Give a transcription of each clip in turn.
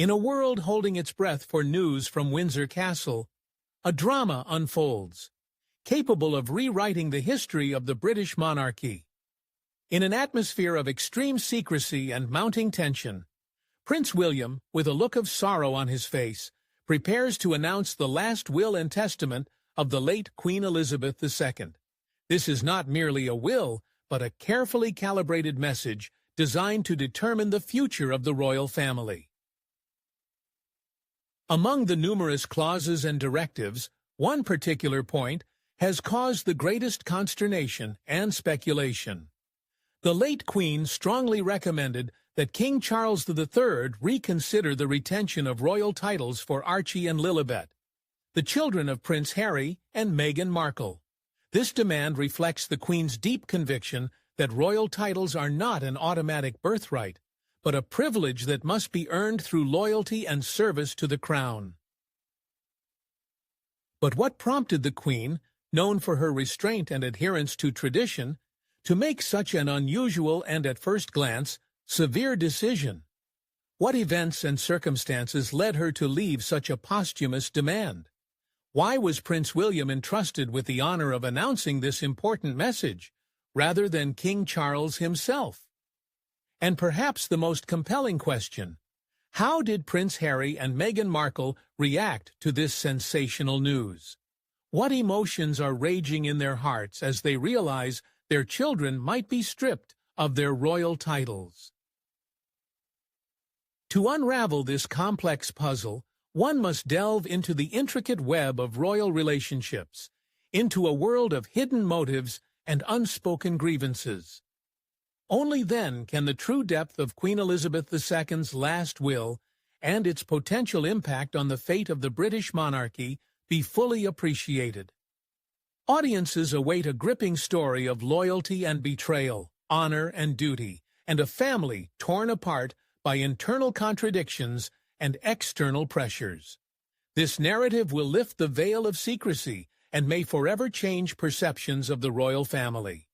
In a world holding its breath for news from Windsor Castle, a drama unfolds, capable of rewriting the history of the British monarchy. In an atmosphere of extreme secrecy and mounting tension, Prince William, with a look of sorrow on his face, prepares to announce the last will and testament of the late Queen Elizabeth II. This is not merely a will, but a carefully calibrated message designed to determine the future of the royal family. Among the numerous clauses and directives, one particular point has caused the greatest consternation and speculation. The late Queen strongly recommended that King Charles III reconsider the retention of royal titles for Archie and Lilibet, the children of Prince Harry and Meghan Markle. This demand reflects the Queen's deep conviction that royal titles are not an automatic birthright, but a privilege that must be earned through loyalty and service to the crown. But what prompted the Queen, known for her restraint and adherence to tradition, to make such an unusual and, at first glance, severe decision? What events and circumstances led her to leave such a posthumous demand? Why was Prince William entrusted with the honor of announcing this important message, rather than King Charles himself? And perhaps the most compelling question, how did Prince Harry and Meghan Markle react to this sensational news? What emotions are raging in their hearts as they realize their children might be stripped of their royal titles? To unravel this complex puzzle, one must delve into the intricate web of royal relationships, into a world of hidden motives and unspoken grievances. Only then can the true depth of Queen Elizabeth II's last will and its potential impact on the fate of the British monarchy be fully appreciated. Audiences await a gripping story of loyalty and betrayal, honor and duty, and a family torn apart by internal contradictions and external pressures. This narrative will lift the veil of secrecy and may forever change perceptions of the royal family.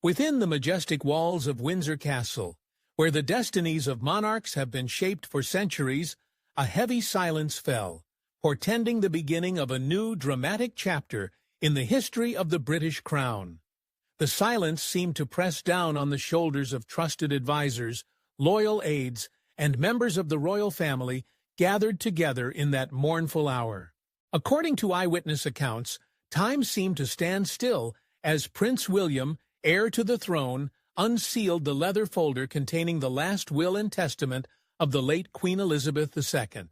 Within the majestic walls of Windsor Castle, where the destinies of monarchs have been shaped for centuries, a heavy silence fell, portending the beginning of a new dramatic chapter in the history of the British crown. The silence seemed to press down on the shoulders of trusted advisors, loyal aides, and members of the royal family gathered together in that mournful hour. According to eyewitness accounts, time seemed to stand still as Prince William, heir to the throne, unsealed the leather folder containing the last will and testament of the late Queen Elizabeth II.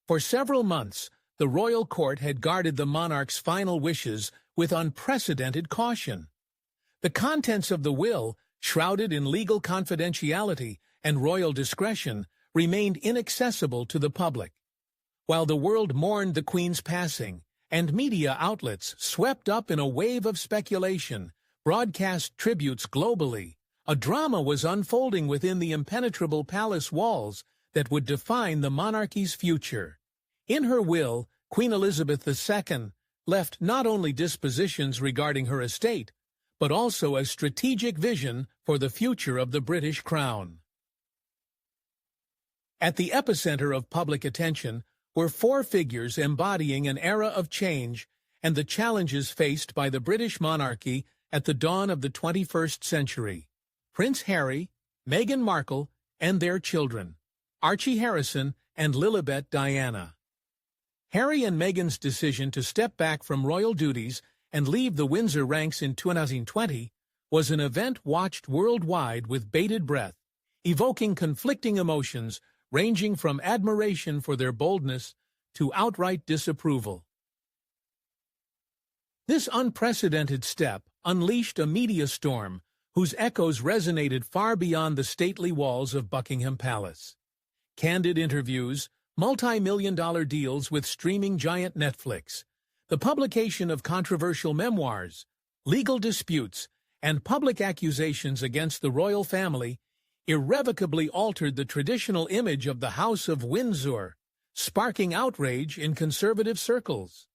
For several months, the royal court had guarded the monarch's final wishes with unprecedented caution. The contents of the will, shrouded in legal confidentiality and royal discretion, remained inaccessible to the public. While the world mourned the Queen's passing, and media outlets swept up in a wave of speculation, broadcast tributes globally, a drama was unfolding within the impenetrable palace walls that would define the monarchy's future. In her will, Queen Elizabeth II left not only dispositions regarding her estate, but also a strategic vision for the future of the British crown. At the epicenter of public attention were four figures embodying an era of change and the challenges faced by the British monarchy at the dawn of the 21st century: Prince Harry, Meghan Markle, and their children, Archie Harrison and Lilibet Diana. Harry and Meghan's decision to step back from royal duties and leave the Windsor ranks in 2020 was an event watched worldwide with bated breath, evoking conflicting emotions ranging from admiration for their boldness to outright disapproval. This unprecedented step unleashed a media storm whose echoes resonated far beyond the stately walls of Buckingham Palace. Candid interviews, multi-million-dollar deals with streaming giant Netflix, the publication of controversial memoirs, legal disputes, and public accusations against the royal family irrevocably altered the traditional image of the House of Windsor, sparking outrage in conservative circles.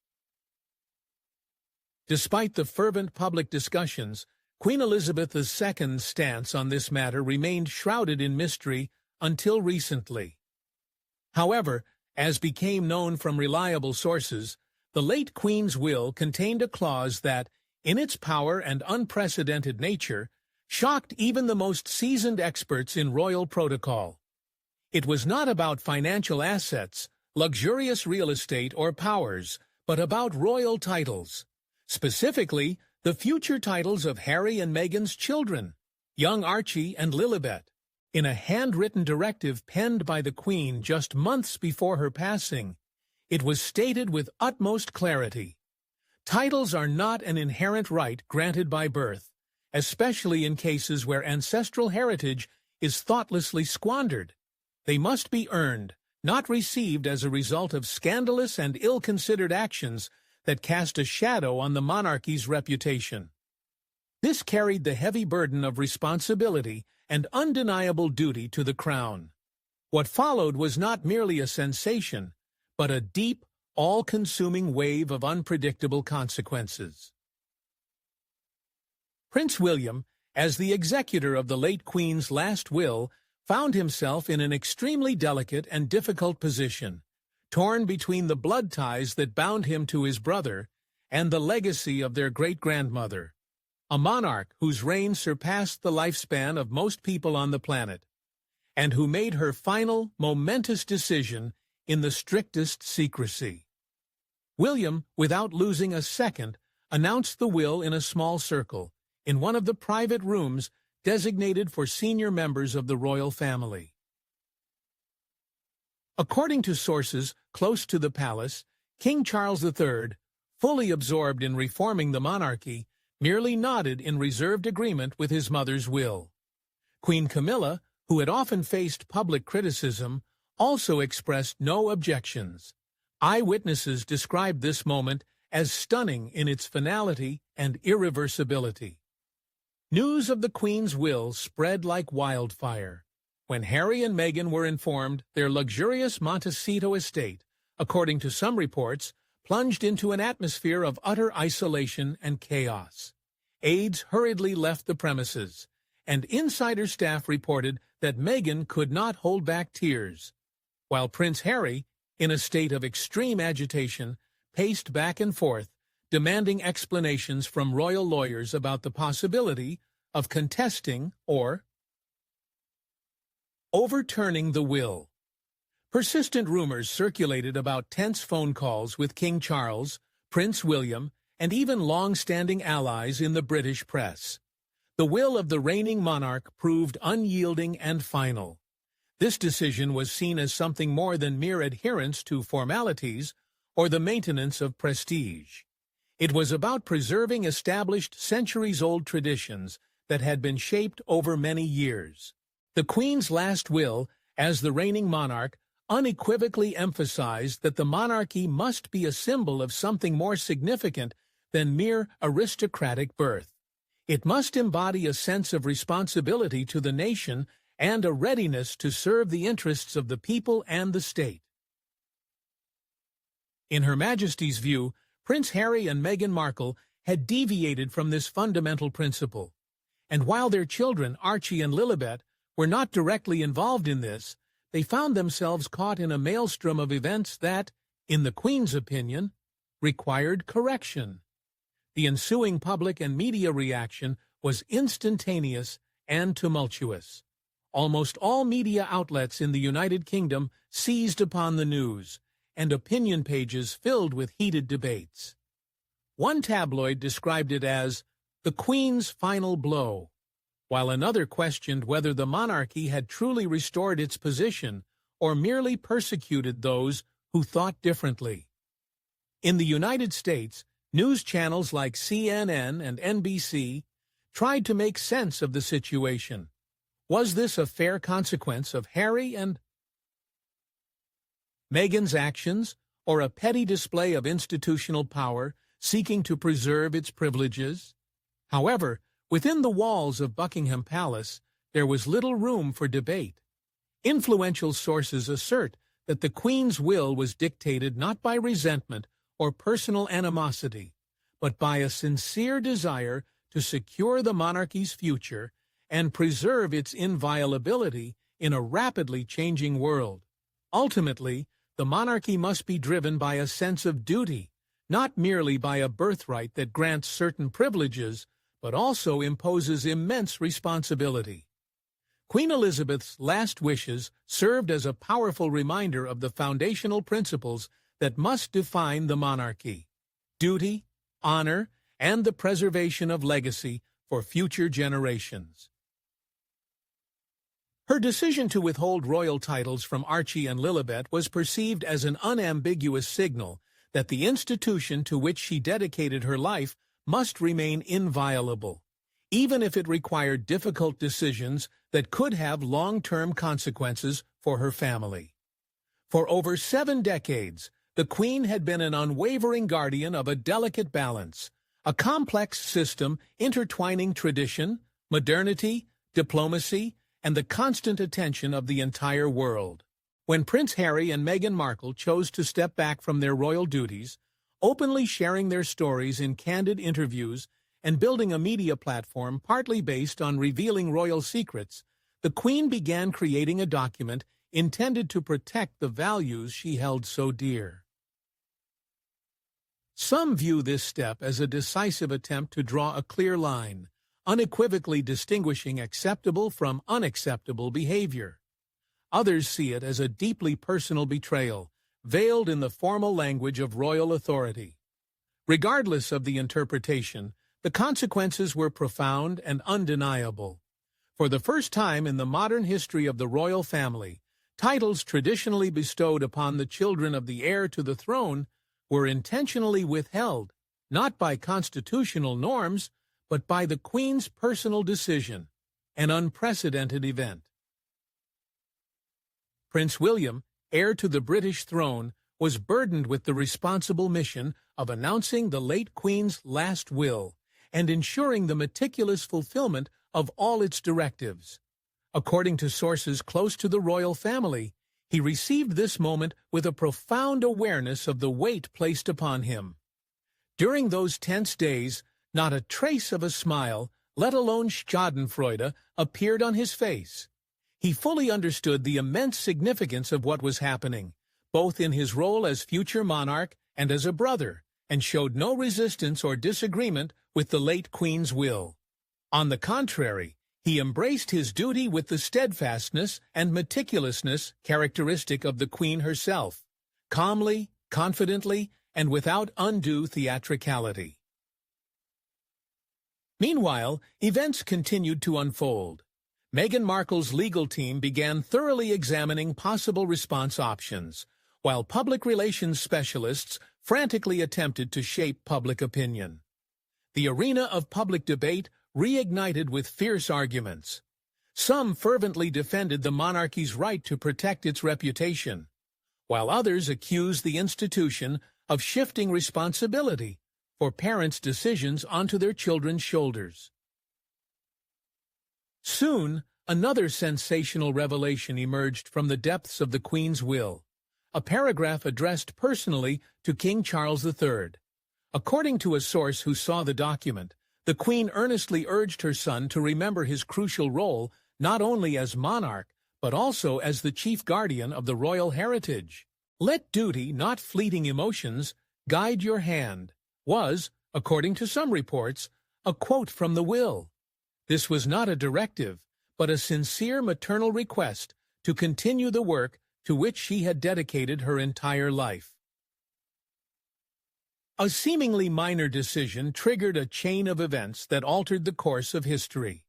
Despite the fervent public discussions, Queen Elizabeth II's stance on this matter remained shrouded in mystery until recently. However, as became known from reliable sources, the late Queen's will contained a clause that, in its power and unprecedented nature, shocked even the most seasoned experts in royal protocol. It was not about financial assets, luxurious real estate, or powers, but about royal titles. Specifically, the future titles of Harry and Meghan's children, young Archie and Lilibet. In a handwritten directive penned by the Queen just months before her passing, it was stated with utmost clarity: titles are not an inherent right granted by birth, especially in cases where ancestral heritage is thoughtlessly squandered. They must be earned, not received as a result of scandalous and ill-considered actions that cast a shadow on the monarchy's reputation. This carried the heavy burden of responsibility and undeniable duty to the crown. What followed was not merely a sensation, but a deep, all-consuming wave of unpredictable consequences. Prince William, as the executor of the late Queen's last will, found himself in an extremely delicate and difficult position, torn between the blood ties that bound him to his brother and the legacy of their great-grandmother, a monarch whose reign surpassed the lifespan of most people on the planet, and who made her final, momentous decision in the strictest secrecy. William, without losing a second, announced the will in a small circle, in one of the private rooms designated for senior members of the royal family. According to sources close to the palace, King Charles III, fully absorbed in reforming the monarchy, merely nodded in reserved agreement with his mother's will. Queen Camilla, who had often faced public criticism, also expressed no objections. Eyewitnesses described this moment as stunning in its finality and irreversibility. News of the Queen's will spread like wildfire. When Harry and Meghan were informed, their luxurious Montecito estate, according to some reports, plunged into an atmosphere of utter isolation and chaos. Aides hurriedly left the premises, and insider staff reported that Meghan could not hold back tears, while Prince Harry, in a state of extreme agitation, paced back and forth, demanding explanations from royal lawyers about the possibility of contesting or overturning the will. Persistent rumors circulated about tense phone calls with King Charles, Prince William, and even long-standing allies in the British press. The will of the reigning monarch proved unyielding and final. This decision was seen as something more than mere adherence to formalities or the maintenance of prestige. It was about preserving established centuries-old traditions that had been shaped over many years. The Queen's last will, as the reigning monarch, unequivocally emphasized that the monarchy must be a symbol of something more significant than mere aristocratic birth. It must embody a sense of responsibility to the nation and a readiness to serve the interests of the people and the state. In Her Majesty's view, Prince Harry and Meghan Markle had deviated from this fundamental principle, and while their children, Archie and Lilibet, were not directly involved in this, they found themselves caught in a maelstrom of events that, in the Queen's opinion, required correction. The ensuing public and media reaction was instantaneous and tumultuous. Almost all media outlets in the United Kingdom seized upon the news, and opinion pages filled with heated debates. One tabloid described it as the Queen's final blow, while another questioned whether the monarchy had truly restored its position or merely persecuted those who thought differently. In the United States, news channels like CNN and NBC tried to make sense of the situation. Was this a fair consequence of Harry and Meghan's actions, or a petty display of institutional power seeking to preserve its privileges? However, within the walls of Buckingham Palace, there was little room for debate. Influential sources assert that the Queen's will was dictated not by resentment or personal animosity, but by a sincere desire to secure the monarchy's future and preserve its inviolability in a rapidly changing world. Ultimately, the monarchy must be driven by a sense of duty, not merely by a birthright that grants certain privileges, but also imposes immense responsibility. Queen Elizabeth's last wishes served as a powerful reminder of the foundational principles that must define the monarchy: duty, honor, and the preservation of legacy for future generations. Her decision to withhold royal titles from Archie and Lilibet was perceived as an unambiguous signal that the institution to which she dedicated her life must remain inviolable, even if it required difficult decisions that could have long-term consequences for her family. For over 7 decades, the Queen had been an unwavering guardian of a delicate balance, a complex system intertwining tradition, modernity, diplomacy, and the constant attention of the entire world. When Prince Harry and Meghan Markle chose to step back from their royal duties, openly sharing their stories in candid interviews and building a media platform partly based on revealing royal secrets, the Queen began creating a document intended to protect the values she held so dear. Some view this step as a decisive attempt to draw a clear line, unequivocally distinguishing acceptable from unacceptable behavior. Others see it as a deeply personal betrayal, veiled in the formal language of royal authority. Regardless of the interpretation, the consequences were profound and undeniable. For the first time in the modern history of the royal family, titles traditionally bestowed upon the children of the heir to the throne were intentionally withheld, not by constitutional norms, but by the Queen's personal decision, an unprecedented event. Prince William, heir to the British throne, was burdened with the responsible mission of announcing the late Queen's last will and ensuring the meticulous fulfillment of all its directives. According to sources close to the royal family, he received this moment with a profound awareness of the weight placed upon him. During those tense days, not a trace of a smile, let alone Schadenfreude, appeared on his face. He fully understood the immense significance of what was happening, both in his role as future monarch and as a brother, and showed no resistance or disagreement with the late Queen's will. On the contrary, he embraced his duty with the steadfastness and meticulousness characteristic of the Queen herself, calmly, confidently, and without undue theatricality. Meanwhile, events continued to unfold. Meghan Markle's legal team began thoroughly examining possible response options, while public relations specialists frantically attempted to shape public opinion. The arena of public debate reignited with fierce arguments. Some fervently defended the monarchy's right to protect its reputation, while others accused the institution of shifting responsibility for parents' decisions onto their children's shoulders. Soon, another sensational revelation emerged from the depths of the Queen's will, a paragraph addressed personally to King Charles III. According to a source who saw the document, the Queen earnestly urged her son to remember his crucial role not only as monarch, but also as the chief guardian of the royal heritage. "Let duty, not fleeting emotions, guide your hand," was, according to some reports, a quote from the will. This was not a directive, but a sincere maternal request to continue the work to which she had dedicated her entire life. A seemingly minor decision triggered a chain of events that altered the course of history.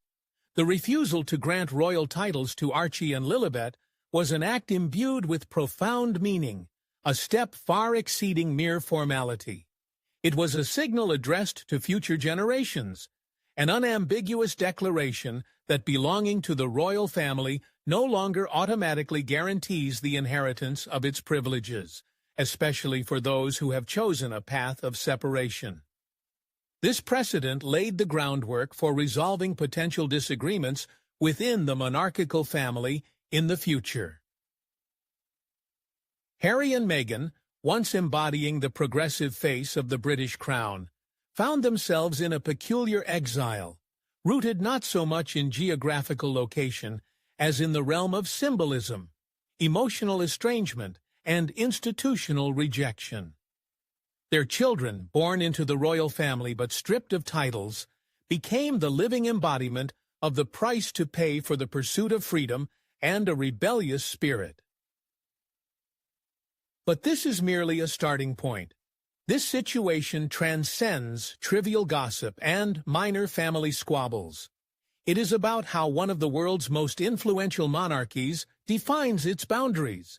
The refusal to grant royal titles to Archie and Lilibet was an act imbued with profound meaning, a step far exceeding mere formality. It was a signal addressed to future generations, an unambiguous declaration that belonging to the royal family no longer automatically guarantees the inheritance of its privileges, especially for those who have chosen a path of separation. This precedent laid the groundwork for resolving potential disagreements within the monarchical family in the future. Harry and Meghan, once embodying the progressive face of the British crown, found themselves in a peculiar exile, rooted not so much in geographical location as in the realm of symbolism, emotional estrangement, and institutional rejection. Their children, born into the royal family but stripped of titles, became the living embodiment of the price to pay for the pursuit of freedom and a rebellious spirit. But this is merely a starting point. This situation transcends trivial gossip and minor family squabbles. It is about how one of the world's most influential monarchies defines its boundaries,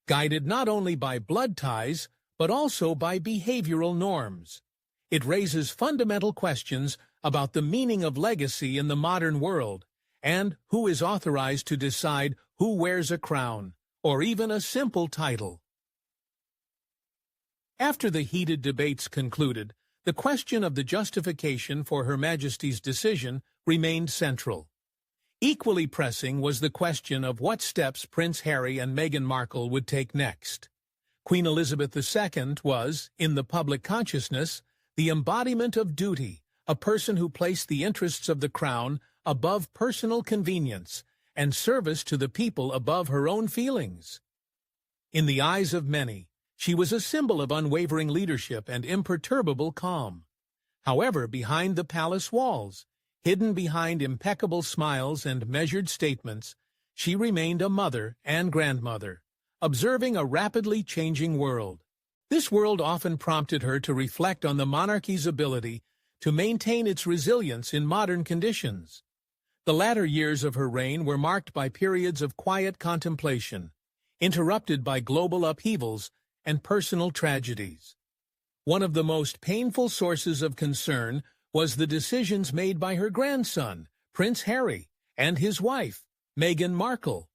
guided not only by blood ties, but also by behavioral norms. It raises fundamental questions about the meaning of legacy in the modern world, and who is authorized to decide who wears a crown, or even a simple title. After the heated debates concluded, the question of the justification for Her Majesty's decision remained central. Equally pressing was the question of what steps Prince Harry and Meghan Markle would take next. Queen Elizabeth II was, in the public consciousness, the embodiment of duty, a person who placed the interests of the crown above personal convenience and service to the people above her own feelings. In the eyes of many, she was a symbol of unwavering leadership and imperturbable calm. However, behind the palace walls, hidden behind impeccable smiles and measured statements, she remained a mother and grandmother, observing a rapidly changing world. This world often prompted her to reflect on the monarchy's ability to maintain its resilience in modern conditions. The latter years of her reign were marked by periods of quiet contemplation, interrupted by global upheavals and personal tragedies. One of the most painful sources of concern was the decisions made by her grandson, Prince Harry, and his wife, Meghan Markle.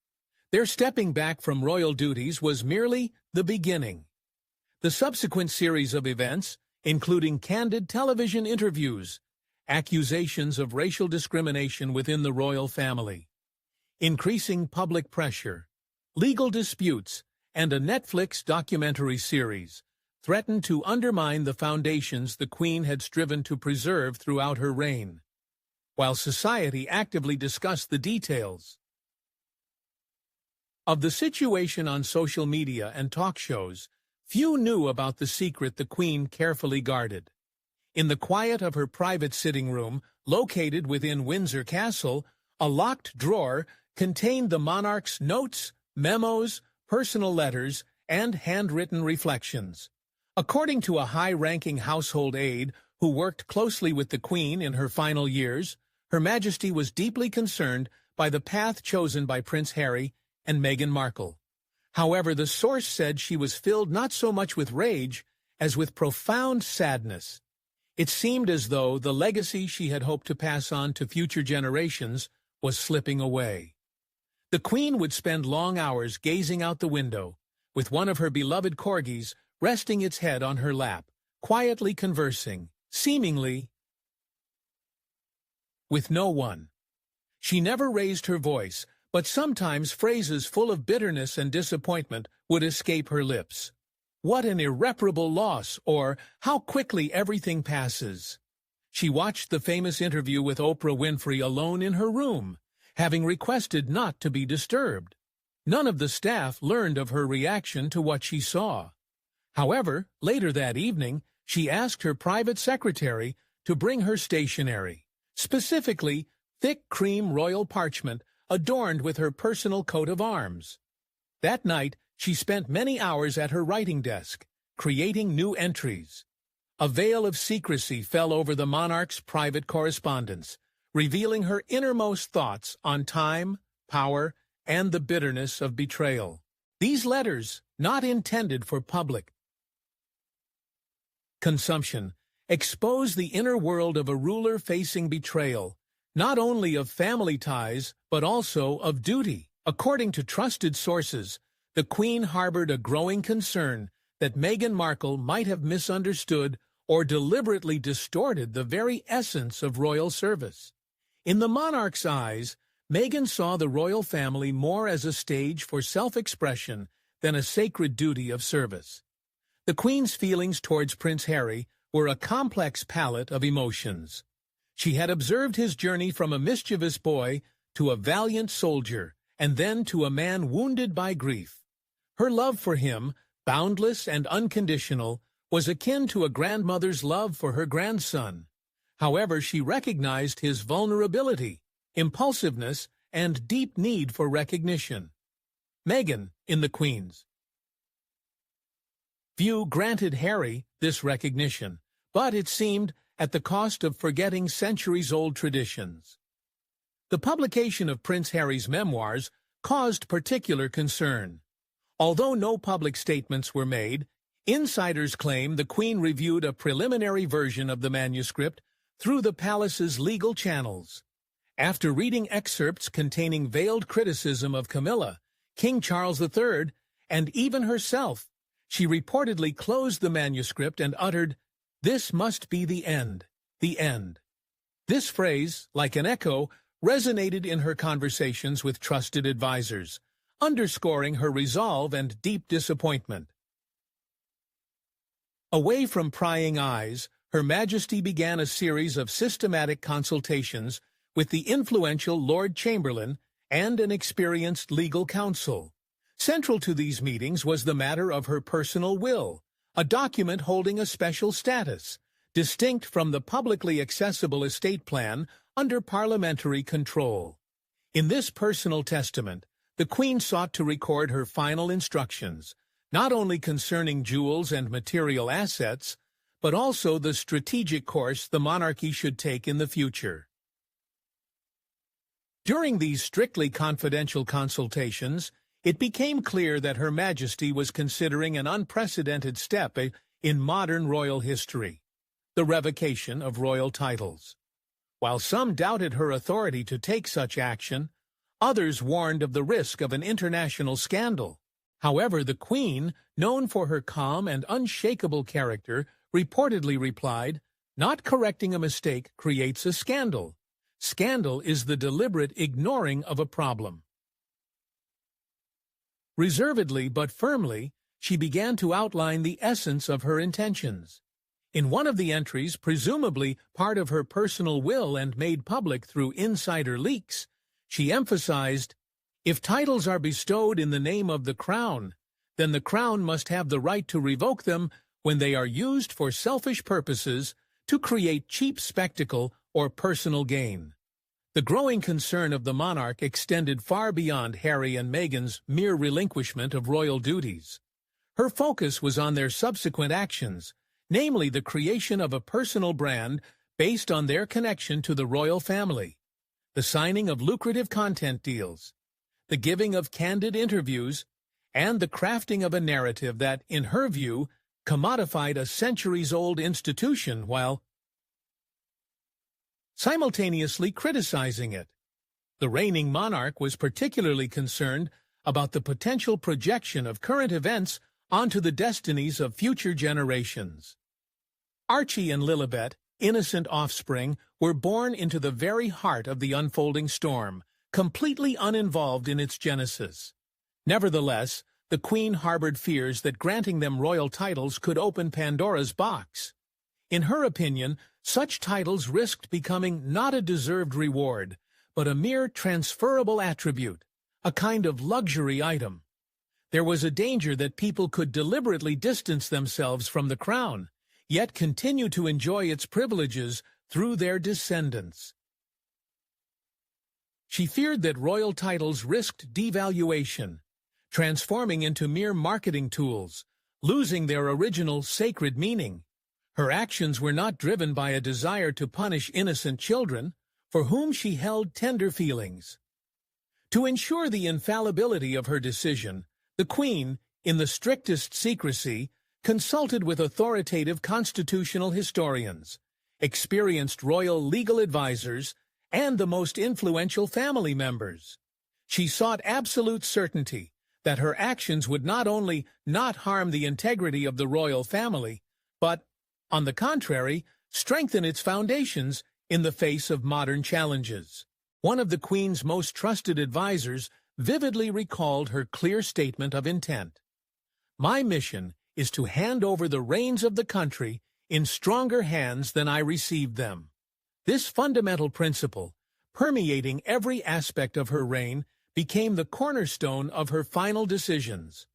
Their stepping back from royal duties was merely the beginning. The subsequent series of events, including candid television interviews, accusations of racial discrimination within the royal family, increasing public pressure, legal disputes, and a Netflix documentary series, threatened to undermine the foundations the Queen had striven to preserve throughout her reign, while society actively discussed the details of the situation on social media and talk shows. Few knew about the secret the Queen carefully guarded. In the quiet of her private sitting room, located within Windsor Castle, a locked drawer contained the monarch's notes, memos, personal letters, and handwritten reflections. According to a high-ranking household aide who worked closely with the Queen in her final years, Her Majesty was deeply concerned by the path chosen by Prince Harry and Meghan Markle. However, the source said she was filled not so much with rage as with profound sadness. It seemed as though the legacy she had hoped to pass on to future generations was slipping away. The Queen would spend long hours gazing out the window, with one of her beloved corgis resting its head on her lap, quietly conversing, seemingly with no one. She never raised her voice, but sometimes phrases full of bitterness and disappointment would escape her lips. "What an irreparable loss," or "How quickly everything passes." She watched the famous interview with Oprah Winfrey alone in her room, having requested not to be disturbed. None of the staff learned of her reaction to what she saw. However, later that evening, she asked her private secretary to bring her stationery, specifically thick cream royal parchment adorned with her personal coat of arms. That night, she spent many hours at her writing desk, creating new entries. A veil of secrecy fell over the monarch's private correspondence, revealing her innermost thoughts on time, power, and the bitterness of betrayal. These letters, not intended for public consumption, expose the inner world of a ruler facing betrayal, not only of family ties, but also of duty. According to trusted sources, the Queen harbored a growing concern that Meghan Markle might have misunderstood or deliberately distorted the very essence of royal service. In the monarch's eyes, Meghan saw the royal family more as a stage for self-expression than a sacred duty of service. The Queen's feelings towards Prince Harry were a complex palette of emotions. She had observed his journey from a mischievous boy to a valiant soldier, and then to a man wounded by grief. Her love for him, boundless and unconditional, was akin to a grandmother's love for her grandson. However, she recognized his vulnerability, impulsiveness, and deep need for recognition. Meghan, in The Queen's view, granted Harry this recognition, but it seemed at the cost of forgetting centuries-old traditions. The publication of Prince Harry's memoirs caused particular concern. Although no public statements were made, insiders claim the Queen reviewed a preliminary version of the manuscript through the palace's legal channels. After reading excerpts containing veiled criticism of Camilla, King Charles III, and even herself, she reportedly closed the manuscript and uttered, "This must be the end, the end." This phrase, like an echo, resonated in her conversations with trusted advisors, underscoring her resolve and deep disappointment. Away from prying eyes, Her Majesty began a series of systematic consultations with the influential Lord Chamberlain and an experienced legal counsel. Central to these meetings was the matter of her personal will, a document holding a special status, distinct from the publicly accessible estate plan under parliamentary control. In this personal testament, the Queen sought to record her final instructions, not only concerning jewels and material assets, but also the strategic course the monarchy should take in the future. During these strictly confidential consultations, it became clear that Her Majesty was considering an unprecedented step in modern royal history, the revocation of royal titles. While some doubted her authority to take such action, others warned of the risk of an international scandal. However, the Queen, known for her calm and unshakable character, reportedly replied, "Not correcting a mistake creates a scandal. Scandal is the deliberate ignoring of a problem." Reservedly but firmly, she began to outline the essence of her intentions. In one of the entries, presumably part of her personal will and made public through insider leaks, she emphasized, "If titles are bestowed in the name of the Crown, then the Crown must have the right to revoke them when they are used for selfish purposes to create cheap spectacle or personal gain." The growing concern of the monarch extended far beyond Harry and Meghan's mere relinquishment of royal duties. Her focus was on their subsequent actions, namely the creation of a personal brand based on their connection to the royal family, the signing of lucrative content deals, the giving of candid interviews, and the crafting of a narrative that, in her view, commodified a centuries-old institution while simultaneously criticizing it. The reigning monarch was particularly concerned about the potential projection of current events onto the destinies of future generations. Archie and Lilibet, innocent offspring, were born into the very heart of the unfolding storm, completely uninvolved in its genesis. Nevertheless, the Queen harbored fears that granting them royal titles could open Pandora's box. In her opinion, such titles risked becoming not a deserved reward, but a mere transferable attribute, a kind of luxury item. There was a danger that people could deliberately distance themselves from the crown, yet continue to enjoy its privileges through their descendants. She feared that royal titles risked devaluation, transforming into mere marketing tools, losing their original sacred meaning. Her actions were not driven by a desire to punish innocent children, for whom she held tender feelings. To ensure the infallibility of her decision, the Queen, in the strictest secrecy, consulted with authoritative constitutional historians, experienced royal legal advisors, and the most influential family members. She sought absolute certainty that her actions would not only not harm the integrity of the royal family, but, on the contrary, strengthen its foundations in the face of modern challenges. One of the Queen's most trusted advisors vividly recalled her clear statement of intent. "My mission is to hand over the reins of the country in stronger hands than I received them. This fundamental principle, permeating every aspect of her reign, became the cornerstone of her final decisions.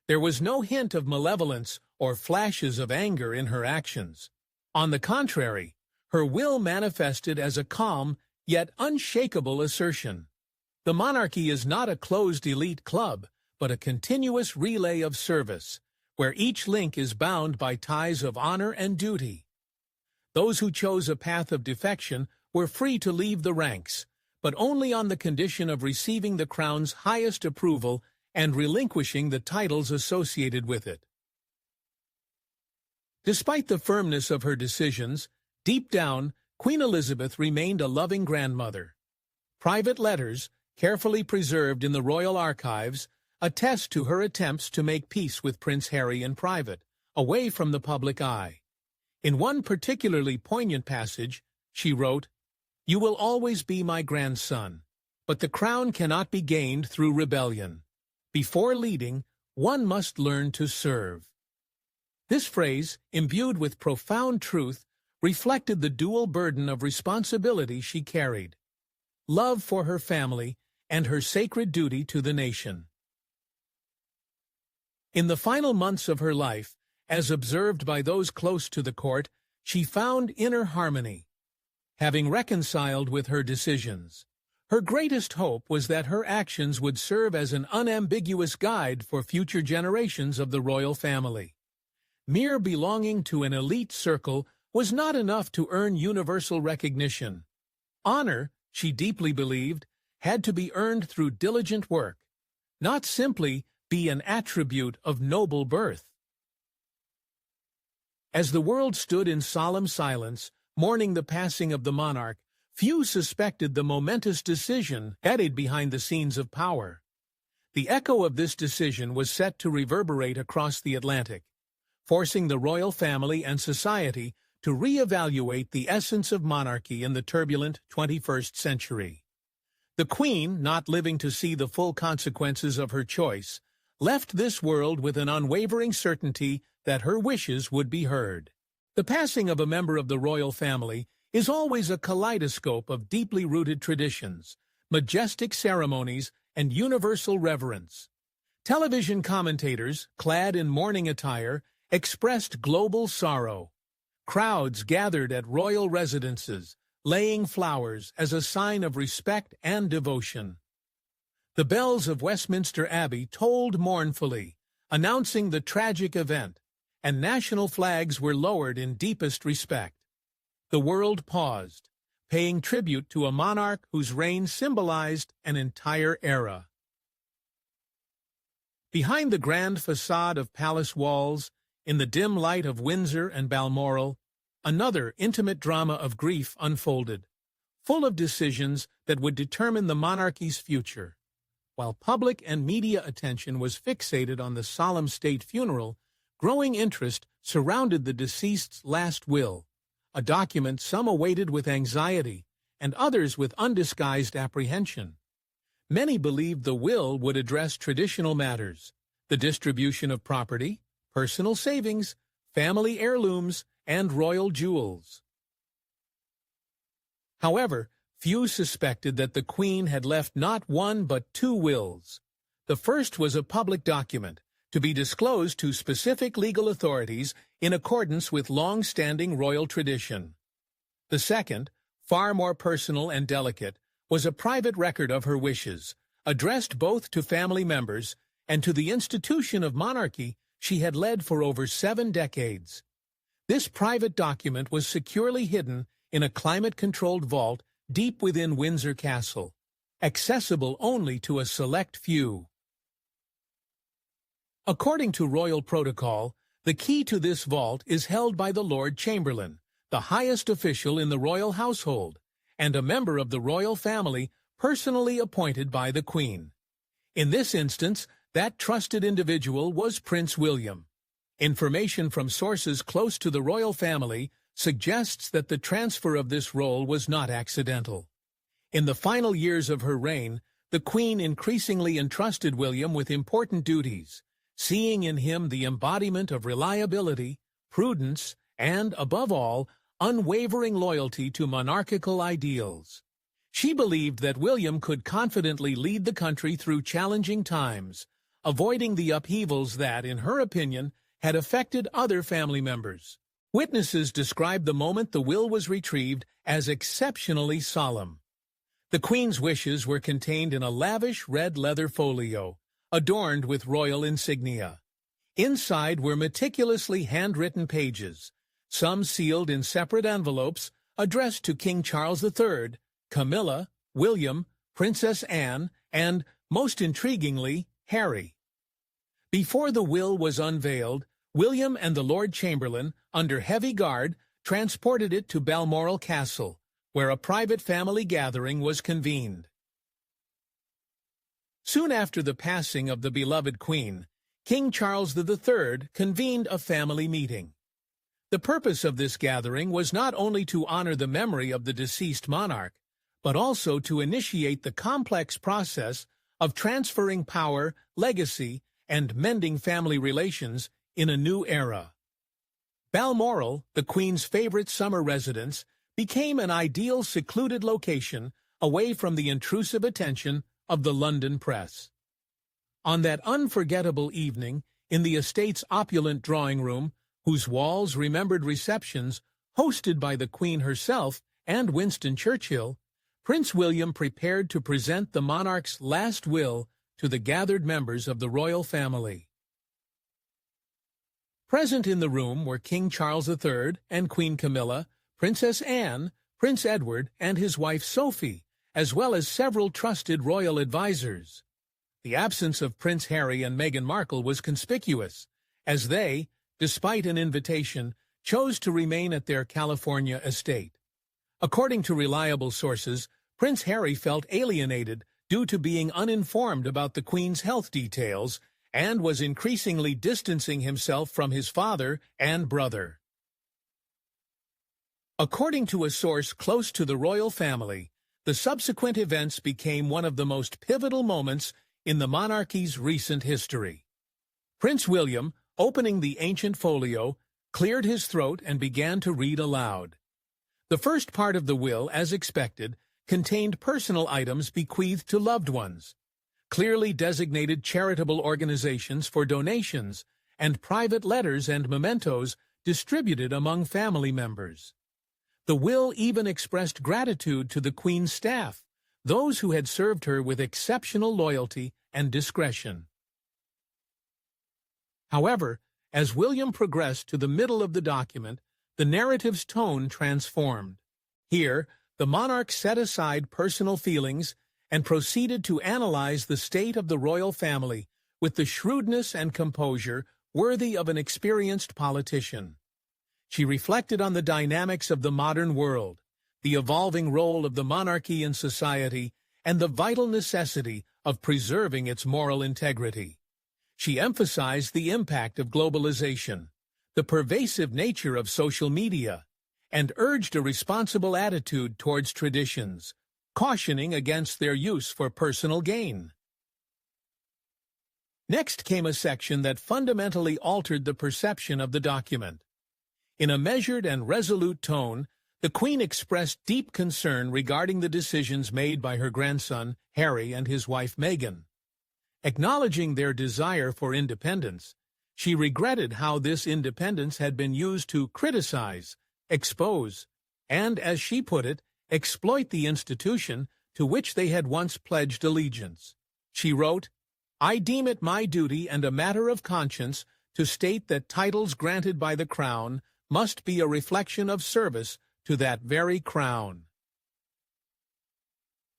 There was no hint of malevolence or flashes of anger in her actions. On the contrary, her will manifested as a calm, yet unshakable assertion. The monarchy is not a closed elite club, but a continuous relay of service, where each link is bound by ties of honor and duty. Those who chose a path of defection were free to leave the ranks, but only on the condition of receiving the crown's highest approval and relinquishing the titles associated with it. Despite the firmness of her decisions, deep down, Queen Elizabeth remained a loving grandmother. Private letters, carefully preserved in the royal archives, attest to her attempts to make peace with Prince Harry in private, away from the public eye. In one particularly poignant passage, she wrote, "You will always be my grandson, but the crown cannot be gained through rebellion. Before leading, one must learn to serve." This phrase, imbued with profound truth, reflected the dual burden of responsibility she carried: love for her family and her sacred duty to the nation. In the final months of her life, as observed by those close to the court, she found inner harmony. Having reconciled with her decisions, her greatest hope was that her actions would serve as an unambiguous guide for future generations of the royal family. Mere belonging to an elite circle was not enough to earn universal recognition. Honor, she deeply believed, had to be earned through diligent work, not simply be an attribute of noble birth. As the world stood in solemn silence, mourning the passing of the monarch, few suspected the momentous decision headed behind the scenes of power. The echo of this decision was set to reverberate across the Atlantic, forcing the royal family and society to re-evaluate the essence of monarchy in the turbulent 21st century. The Queen, not living to see the full consequences of her choice, left this world with an unwavering certainty that her wishes would be heard. The passing of a member of the royal family is always a kaleidoscope of deeply rooted traditions, majestic ceremonies, and universal reverence. Television commentators, clad in mourning attire, expressed global sorrow. Crowds gathered at royal residences, laying flowers as a sign of respect and devotion. The bells of Westminster Abbey tolled mournfully, announcing the tragic event, and national flags were lowered in deepest respect. The world paused, paying tribute to a monarch whose reign symbolized an entire era. Behind the grand facade of palace walls, in the dim light of Windsor and Balmoral, another intimate drama of grief unfolded, full of decisions that would determine the monarchy's future. While public and media attention was fixated on the solemn state funeral, growing interest surrounded the deceased's last will, a document some awaited with anxiety and others with undisguised apprehension. Many believed the will would address traditional matters, the distribution of property, personal savings, family heirlooms, and royal jewels. However, few suspected that the Queen had left not one but two wills. The first was a public document, to be disclosed to specific legal authorities in accordance with long-standing royal tradition. The second, far more personal and delicate, was a private record of her wishes, addressed both to family members and to the institution of monarchy she had led for over 7 decades. This private document was securely hidden in a climate-controlled vault deep within Windsor Castle, accessible only to a select few. According to royal protocol, the key to this vault is held by the Lord Chamberlain, the highest official in the royal household, and a member of the royal family personally appointed by the Queen. In this instance, that trusted individual was Prince William. Information from sources close to the royal family suggests that the transfer of this role was not accidental. In the final years of her reign, the Queen increasingly entrusted William with important duties, seeing in him the embodiment of reliability, prudence, and, above all, unwavering loyalty to monarchical ideals. She believed that William could confidently lead the country through challenging times, avoiding the upheavals that, in her opinion, had affected other family members. Witnesses described the moment the will was retrieved as exceptionally solemn. The Queen's wishes were contained in a lavish red leather folio, adorned with royal insignia. Inside were meticulously handwritten pages, some sealed in separate envelopes addressed to King Charles III, Camilla, William, Princess Anne, and, most intriguingly, Harry. Before the will was unveiled, William and the Lord Chamberlain, under heavy guard, transported it to Balmoral Castle, where a private family gathering was convened. Soon after the passing of the beloved Queen, King Charles III convened a family meeting. The purpose of this gathering was not only to honor the memory of the deceased monarch, but also to initiate the complex process of transferring power, legacy, and mending family relations in a new era. Balmoral, the Queen's favorite summer residence, became an ideal secluded location away from the intrusive attention of the London press. On that unforgettable evening, in the estate's opulent drawing room, whose walls remembered receptions hosted by the Queen herself and Winston Churchill, Prince William prepared to present the monarch's last will to the gathered members of the royal family. Present in the room were King Charles III and Queen Camilla, Princess Anne, Prince Edward, and his wife Sophie, as well as several trusted royal advisers. The absence of Prince Harry and Meghan Markle was conspicuous, as they, despite an invitation, chose to remain at their California estate. According to reliable sources, Prince Harry felt alienated due to being uninformed about the Queen's health details and was increasingly distancing himself from his father and brother. According to a source close to the royal family, the subsequent events became one of the most pivotal moments in the monarchy's recent history. Prince William, opening the ancient folio, cleared his throat and began to read aloud. The first part of the will, as expected, contained personal items bequeathed to loved ones, clearly designated charitable organizations for donations, and private letters and mementos distributed among family members. The will even expressed gratitude to the Queen's staff, those who had served her with exceptional loyalty and discretion. However, as William progressed to the middle of the document, the narrative's tone transformed. Here, the monarch set aside personal feelings and proceeded to analyze the state of the royal family with the shrewdness and composure worthy of an experienced politician. She reflected on the dynamics of the modern world, the evolving role of the monarchy in society, and the vital necessity of preserving its moral integrity. She emphasized the impact of globalization, the pervasive nature of social media, and urged a responsible attitude towards traditions, cautioning against their use for personal gain. Next came a section that fundamentally altered the perception of the document. In a measured and resolute tone, the Queen expressed deep concern regarding the decisions made by her grandson, Harry, and his wife, Meghan. Acknowledging their desire for independence, she regretted how this independence had been used to criticize, expose, and, as she put it, exploit the institution to which they had once pledged allegiance. She wrote, "I deem it my duty and a matter of conscience to state that titles granted by the Crown must be a reflection of service to that very Crown."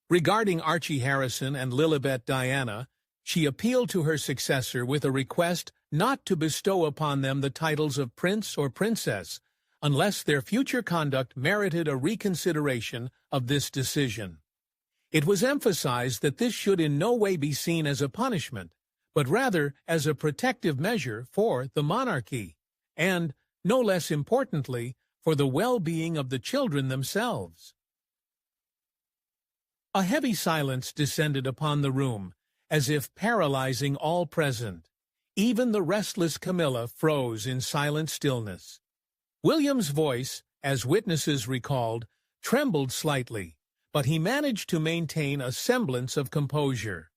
Regarding Archie Harrison and Lilibet Diana, she appealed to her successor with a request not to bestow upon them the titles of Prince or Princess unless their future conduct merited a reconsideration of this decision. It was emphasized that this should in no way be seen as a punishment, but rather as a protective measure for the monarchy, and, no less importantly, for the well-being of the children themselves. A heavy silence descended upon the room, as if paralyzing all present. Even the restless Camilla froze in silent stillness. William's voice, as witnesses recalled, trembled slightly, but he managed to maintain a semblance of composure.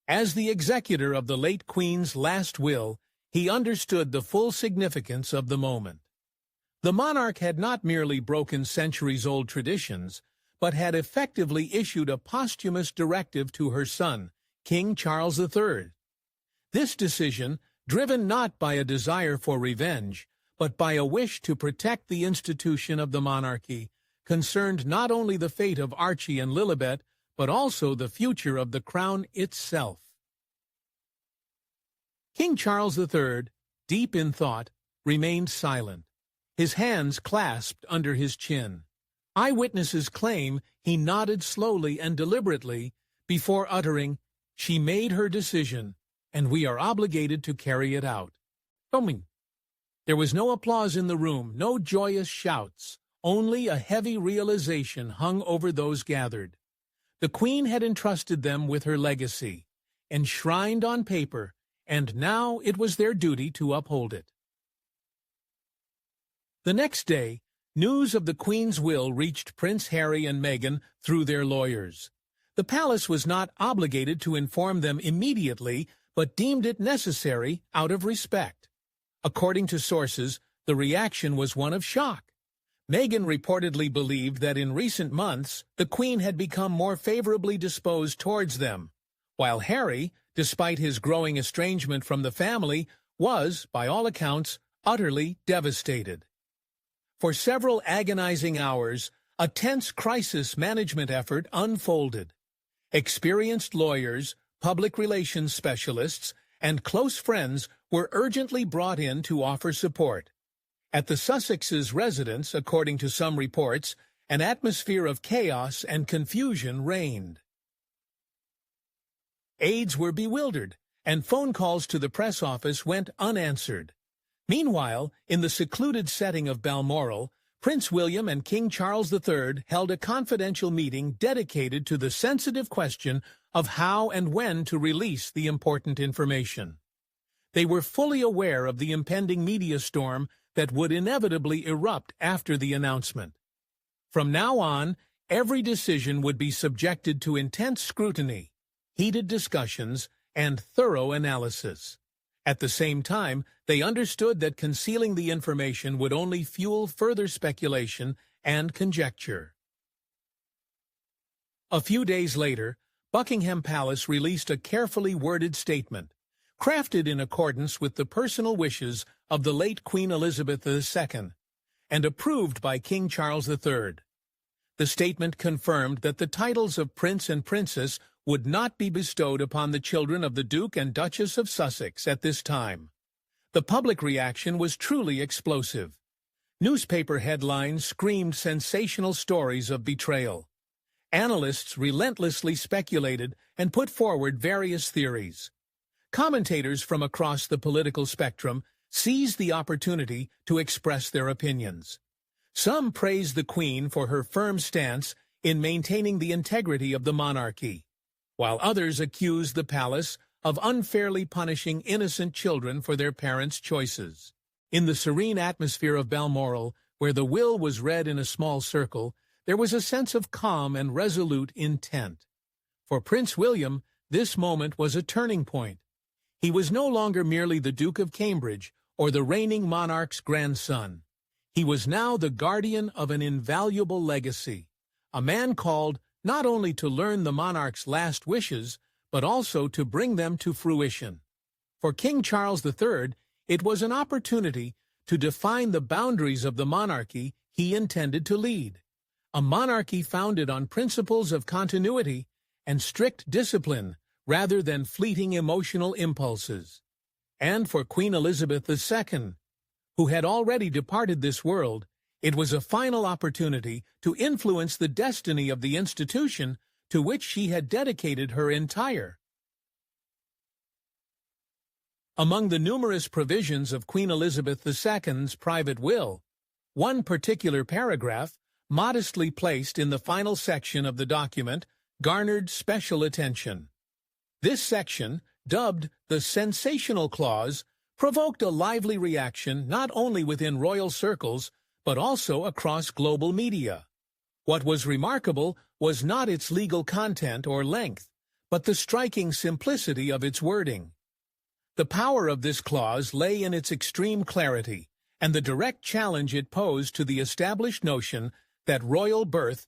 As the executor of the late Queen's last will, he understood the full significance of the moment. The monarch had not merely broken centuries-old traditions, but had effectively issued a posthumous directive to her son, King Charles III. This decision, driven not by a desire for revenge, but by a wish to protect the institution of the monarchy, concerned not only the fate of Archie and Lilibet, but also the future of the crown itself. King Charles III, deep in thought, remained silent, his hands clasped under his chin. Eyewitnesses claim he nodded slowly and deliberately before uttering, "She made her decision, and we are obligated to carry it out." Booming. There was no applause in the room, no joyous shouts. Only a heavy realization hung over those gathered. The Queen had entrusted them with her legacy, enshrined on paper, and now it was their duty to uphold it. The next day, news of the Queen's will reached Prince Harry and Meghan through their lawyers. The palace was not obligated to inform them immediately, but deemed it necessary out of respect. According to sources, the reaction was one of shock. Meghan reportedly believed that in recent months, the Queen had become more favorably disposed towards them, while Harry, despite his growing estrangement from the family, was, by all accounts, utterly devastated. For several agonizing hours, a tense crisis management effort unfolded. Experienced lawyers, public relations specialists, and close friends were urgently brought in to offer support. At the Sussexes' residence, according to some reports, an atmosphere of chaos and confusion reigned. Aides were bewildered, and phone calls to the press office went unanswered. Meanwhile, in the secluded setting of Balmoral, Prince William and King Charles III held a confidential meeting dedicated to the sensitive question of how and when to release the important information. They were fully aware of the impending media storm that would inevitably erupt after the announcement. From now on, every decision would be subjected to intense scrutiny, heated discussions, and thorough analysis. At the same time, they understood that concealing the information would only fuel further speculation and conjecture. A few days later, Buckingham Palace released a carefully worded statement, crafted in accordance with the personal wishes of the late Queen Elizabeth II, and approved by King Charles III. The statement confirmed that the titles of Prince and Princess would not be bestowed upon the children of the Duke and Duchess of Sussex at this time. The public reaction was truly explosive. Newspaper headlines screamed sensational stories of betrayal. Analysts relentlessly speculated and put forward various theories. Commentators from across the political spectrum seized the opportunity to express their opinions. Some praised the Queen for her firm stance in maintaining the integrity of the monarchy, while others accused the palace of unfairly punishing innocent children for their parents' choices. In the serene atmosphere of Balmoral, where the will was read in a small circle, there was a sense of calm and resolute intent. For Prince William, this moment was a turning point. He was no longer merely the Duke of Cambridge or the reigning monarch's grandson. He was now the guardian of an invaluable legacy, a man called not only to learn the monarch's last wishes, but also to bring them to fruition. For King Charles III, it was an opportunity to define the boundaries of the monarchy he intended to lead, a monarchy founded on principles of continuity and strict discipline rather than fleeting emotional impulses. And for Queen Elizabeth II, who had already departed this world, it was a final opportunity to influence the destiny of the institution to which she had dedicated her entire. Among the numerous provisions of Queen Elizabeth II's private will, one particular paragraph, modestly placed in the final section of the document, garnered special attention. This section, dubbed the Sensational Clause, provoked a lively reaction not only within royal circles, but also across global media. What was remarkable was not its legal content or length, but the striking simplicity of its wording. The power of this clause lay in its extreme clarity and the direct challenge it posed to the established notion that royal birth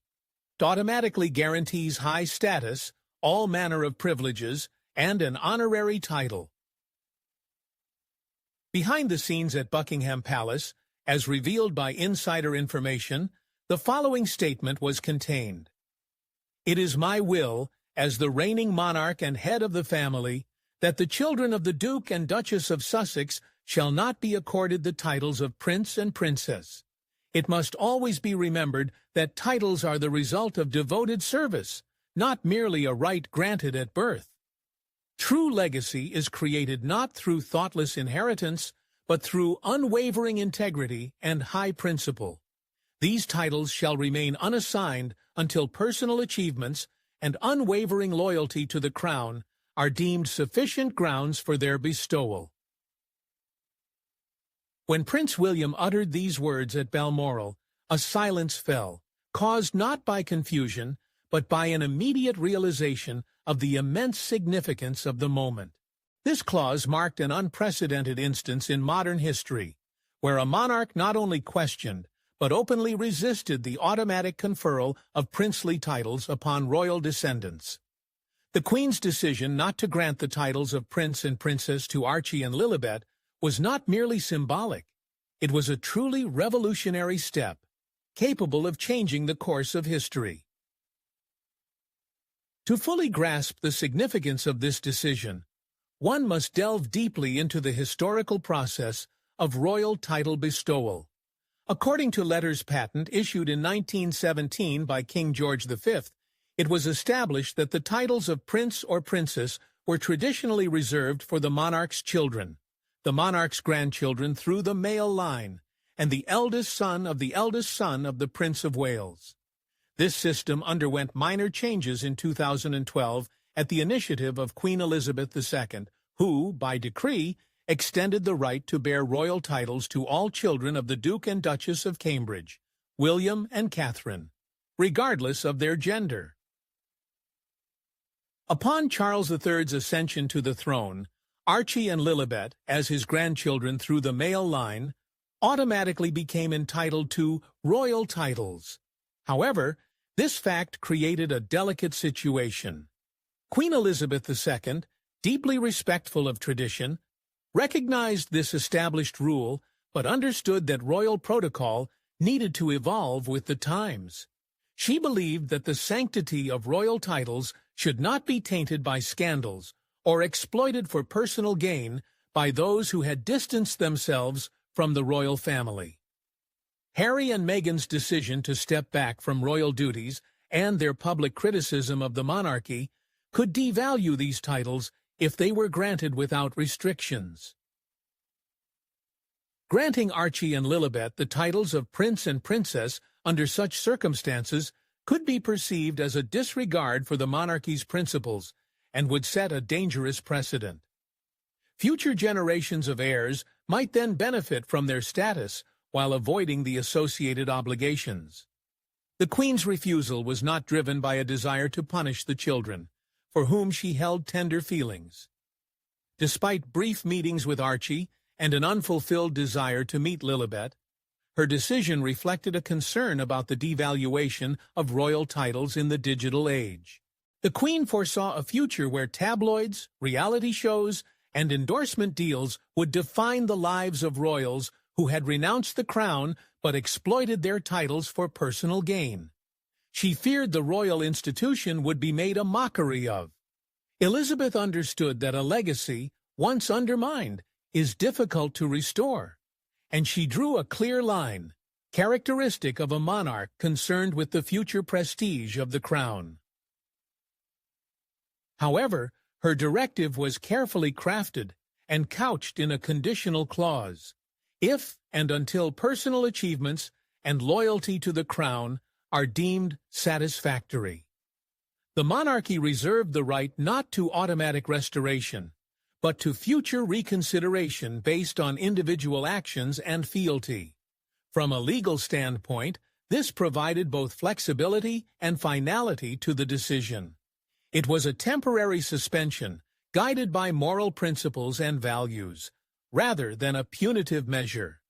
automatically guarantees high status, all manner of privileges, and an honorary title. Behind the scenes at Buckingham Palace, as revealed by insider information, the following statement was contained. "It is my will, as the reigning monarch and head of the family, that the children of the Duke and Duchess of Sussex shall not be accorded the titles of Prince and Princess. It must always be remembered that titles are the result of devoted service, not merely a right granted at birth. True legacy is created not through thoughtless inheritance, but through unwavering integrity and high principle. These titles shall remain unassigned until personal achievements and unwavering loyalty to the crown are deemed sufficient grounds for their bestowal." When Prince William uttered these words at Balmoral, a silence fell, caused not by confusion, but by an immediate realization of the immense significance of the moment. This clause marked an unprecedented instance in modern history, where a monarch not only questioned, but openly resisted the automatic conferral of princely titles upon royal descendants. The Queen's decision not to grant the titles of Prince and Princess to Archie and Lilibet was not merely symbolic. It was a truly revolutionary step, capable of changing the course of history. To fully grasp the significance of this decision, one must delve deeply into the historical process of royal title bestowal. According to letters patent issued in 1917 by King George V, it was established that the titles of Prince or Princess were traditionally reserved for the monarch's children, the monarch's grandchildren through the male line, and the eldest son of the Prince of Wales. This system underwent minor changes in 2012 at the initiative of Queen Elizabeth II, who, by decree, extended the right to bear royal titles to all children of the Duke and Duchess of Cambridge, William and Catherine, regardless of their gender. Upon Charles III's ascension to the throne, Archie and Lilibet, as his grandchildren through the male line, automatically became entitled to royal titles. However, this fact created a delicate situation. Queen Elizabeth II, deeply respectful of tradition, recognized this established rule, but understood that royal protocol needed to evolve with the times. She believed that the sanctity of royal titles should not be tainted by scandals or exploited for personal gain by those who had distanced themselves from the royal family. Harry and Meghan's decision to step back from royal duties and their public criticism of the monarchy could devalue these titles if they were granted without restrictions. Granting Archie and Lilibet the titles of Prince and Princess under such circumstances could be perceived as a disregard for the monarchy's principles and would set a dangerous precedent. Future generations of heirs might then benefit from their status while avoiding the associated obligations. The Queen's refusal was not driven by a desire to punish the children, for whom she held tender feelings. Despite brief meetings with Archie and an unfulfilled desire to meet Lilibet, her decision reflected a concern about the devaluation of royal titles in the digital age. The Queen foresaw a future where tabloids, reality shows, and endorsement deals would define the lives of royals who had renounced the crown but exploited their titles for personal gain. She feared the royal institution would be made a mockery of. Elizabeth understood that a legacy, once undermined, is difficult to restore, and she drew a clear line, characteristic of a monarch concerned with the future prestige of the crown. However, her directive was carefully crafted and couched in a conditional clause. If and until personal achievements and loyalty to the crown are deemed satisfactory. The monarchy reserved the right not to automatic restoration, but to future reconsideration based on individual actions and fealty. From a legal standpoint, this provided both flexibility and finality to the decision. It was a temporary suspension, guided by moral principles and values, rather than a punitive measure.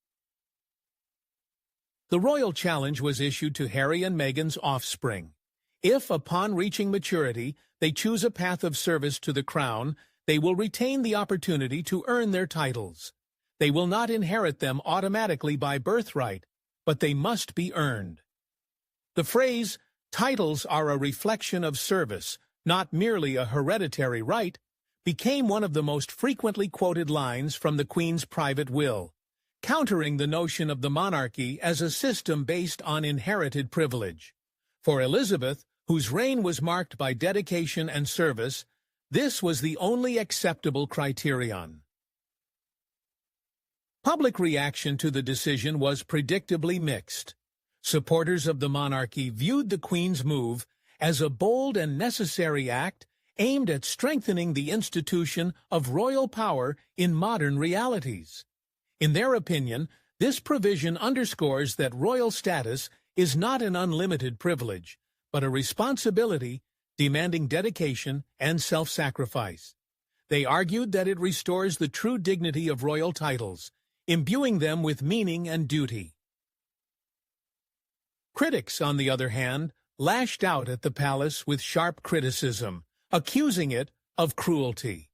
The royal challenge was issued to Harry and Meghan's offspring. If, upon reaching maturity, they choose a path of service to the crown, they will retain the opportunity to earn their titles. They will not inherit them automatically by birthright, but they must be earned. The phrase, "titles are a reflection of service, not merely a hereditary right," became one of the most frequently quoted lines from the Queen's private will, countering the notion of the monarchy as a system based on inherited privilege. For Elizabeth, whose reign was marked by dedication and service, this was the only acceptable criterion. Public reaction to the decision was predictably mixed. Supporters of the monarchy viewed the Queen's move as a bold and necessary act aimed at strengthening the institution of royal power in modern realities. In their opinion, this provision underscores that royal status is not an unlimited privilege, but a responsibility demanding dedication and self-sacrifice. They argued that it restores the true dignity of royal titles, imbuing them with meaning and duty. Critics, on the other hand, lashed out at the palace with sharp criticism, accusing it of cruelty.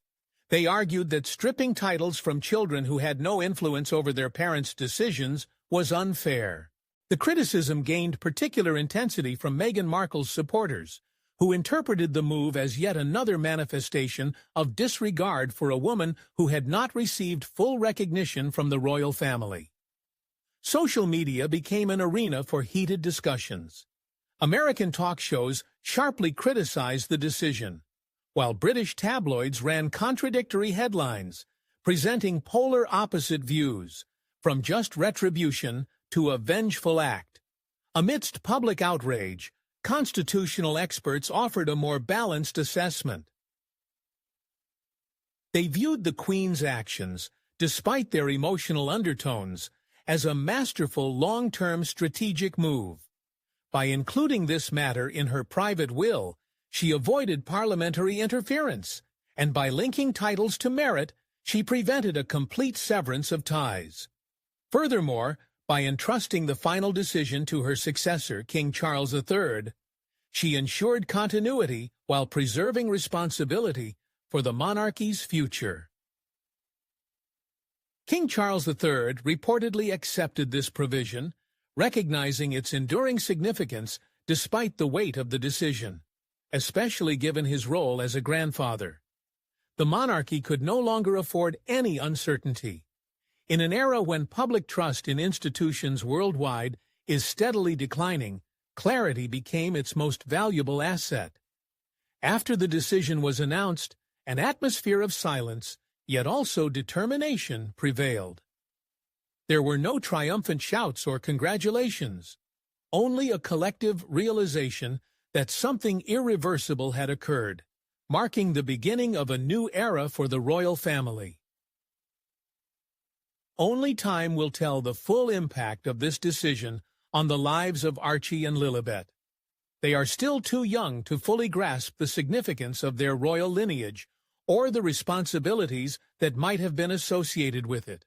They argued that stripping titles from children who had no influence over their parents' decisions was unfair. The criticism gained particular intensity from Meghan Markle's supporters, who interpreted the move as yet another manifestation of disregard for a woman who had not received full recognition from the royal family. Social media became an arena for heated discussions. American talk shows sharply criticized the decision, while British tabloids ran contradictory headlines, presenting polar opposite views, from just retribution to a vengeful act. Amidst public outrage, constitutional experts offered a more balanced assessment. They viewed the Queen's actions, despite their emotional undertones, as a masterful long-term strategic move. By including this matter in her private will, she avoided parliamentary interference, and by linking titles to merit, she prevented a complete severance of ties. Furthermore, by entrusting the final decision to her successor, King Charles III, she ensured continuity while preserving responsibility for the monarchy's future. King Charles III reportedly accepted this provision, recognizing its enduring significance despite the weight of the decision, especially given his role as a grandfather. The monarchy could no longer afford any uncertainty. In an era when public trust in institutions worldwide is steadily declining, clarity became its most valuable asset. After the decision was announced, an atmosphere of silence, yet also determination, prevailed. There were no triumphant shouts or congratulations, only a collective realization that something irreversible had occurred, marking the beginning of a new era for the royal family. Only time will tell the full impact of this decision on the lives of Archie and Lilibet. They are still too young to fully grasp the significance of their royal lineage or the responsibilities that might have been associated with it.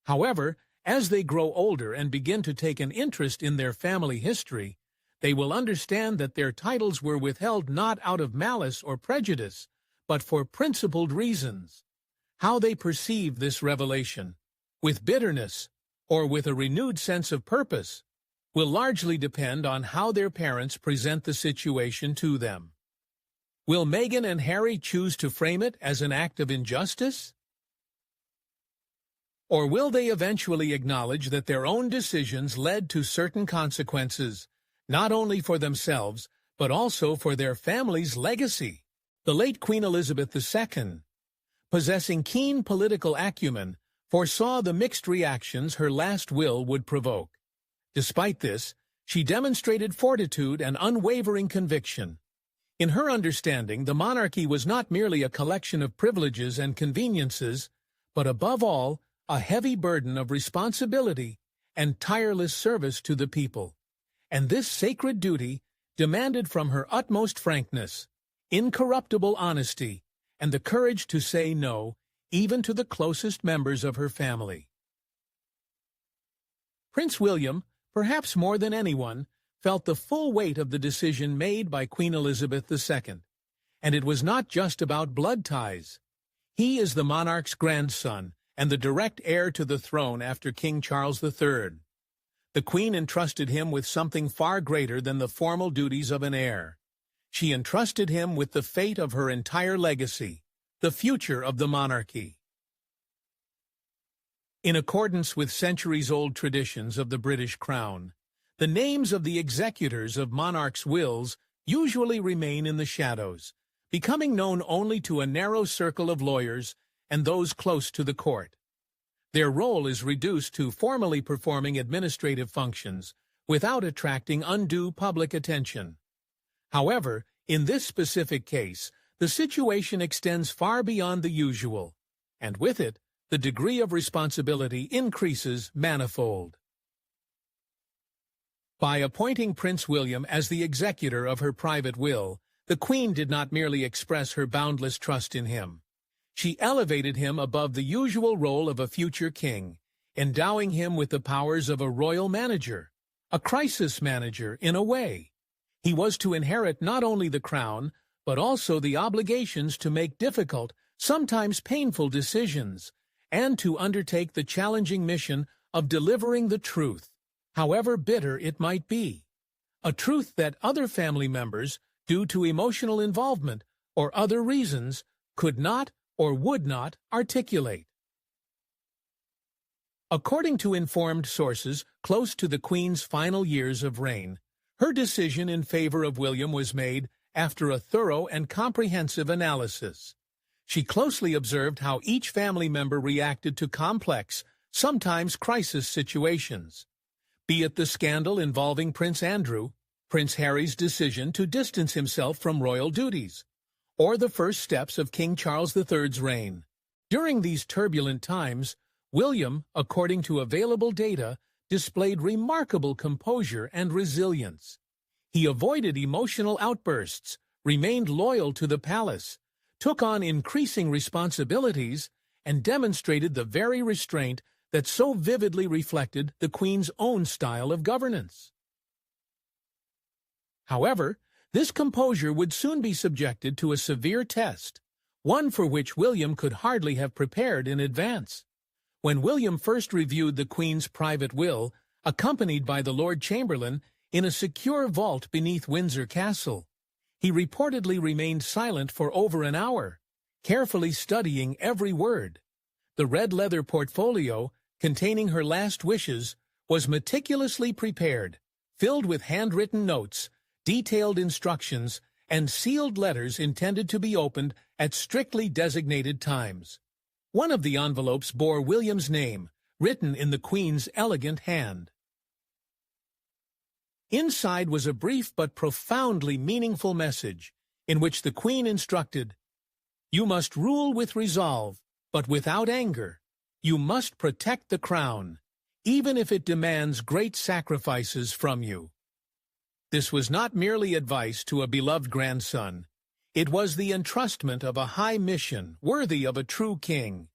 However, as they grow older and begin to take an interest in their family history, they will understand that their titles were withheld not out of malice or prejudice, but for principled reasons. How they perceive this revelation, with bitterness or with a renewed sense of purpose, will largely depend on how their parents present the situation to them. Will Meghan and Harry choose to frame it as an act of injustice? Or will they eventually acknowledge that their own decisions led to certain consequences, not only for themselves, but also for their family's legacy? The late Queen Elizabeth II, possessing keen political acumen, foresaw the mixed reactions her last will would provoke. Despite this, she demonstrated fortitude and unwavering conviction. In her understanding, the monarchy was not merely a collection of privileges and conveniences, but above all, a heavy burden of responsibility and tireless service to the people. And this sacred duty demanded from her utmost frankness, incorruptible honesty, and the courage to say no, even to the closest members of her family. Prince William, perhaps more than anyone, felt the full weight of the decision made by Queen Elizabeth II. And it was not just about blood ties. He is the monarch's grandson and the direct heir to the throne after King Charles III. The Queen entrusted him with something far greater than the formal duties of an heir. She entrusted him with the fate of her entire legacy, the future of the monarchy. In accordance with centuries-old traditions of the British Crown, the names of the executors of monarchs' wills usually remain in the shadows, becoming known only to a narrow circle of lawyers and those close to the court. Their role is reduced to formally performing administrative functions without attracting undue public attention. However, in this specific case, the situation extends far beyond the usual, and with it, the degree of responsibility increases manifold. By appointing Prince William as the executor of her private will, the Queen did not merely express her boundless trust in him. She elevated him above the usual role of a future king, endowing him with the powers of a royal manager, a crisis manager in a way. He was to inherit not only the crown, but also the obligations to make difficult, sometimes painful decisions, and to undertake the challenging mission of delivering the truth, however bitter it might be. A truth that other family members, due to emotional involvement or other reasons, could not or would not articulate. According to informed sources close to the Queen's final years of reign, her decision in favor of William was made after a thorough and comprehensive analysis. She closely observed how each family member reacted to complex, sometimes crisis situations. Be it the scandal involving Prince Andrew, Prince Harry's decision to distance himself from royal duties, or the first steps of King Charles III's reign. During these turbulent times, William, according to available data, displayed remarkable composure and resilience. He avoided emotional outbursts, remained loyal to the palace, took on increasing responsibilities, and demonstrated the very restraint that so vividly reflected the Queen's own style of governance. However, this composure would soon be subjected to a severe test, one for which William could hardly have prepared in advance. When William first reviewed the Queen's private will, accompanied by the Lord Chamberlain, in a secure vault beneath Windsor Castle, he reportedly remained silent for over an hour, carefully studying every word. The red leather portfolio, containing her last wishes, was meticulously prepared, filled with handwritten notes, detailed instructions, and sealed letters intended to be opened at strictly designated times. One of the envelopes bore William's name, written in the Queen's elegant hand. Inside was a brief but profoundly meaningful message, in which the Queen instructed, "You must rule with resolve, but without anger. You must protect the crown, even if it demands great sacrifices from you." This was not merely advice to a beloved grandson. It was the entrustment of a high mission worthy of a true king.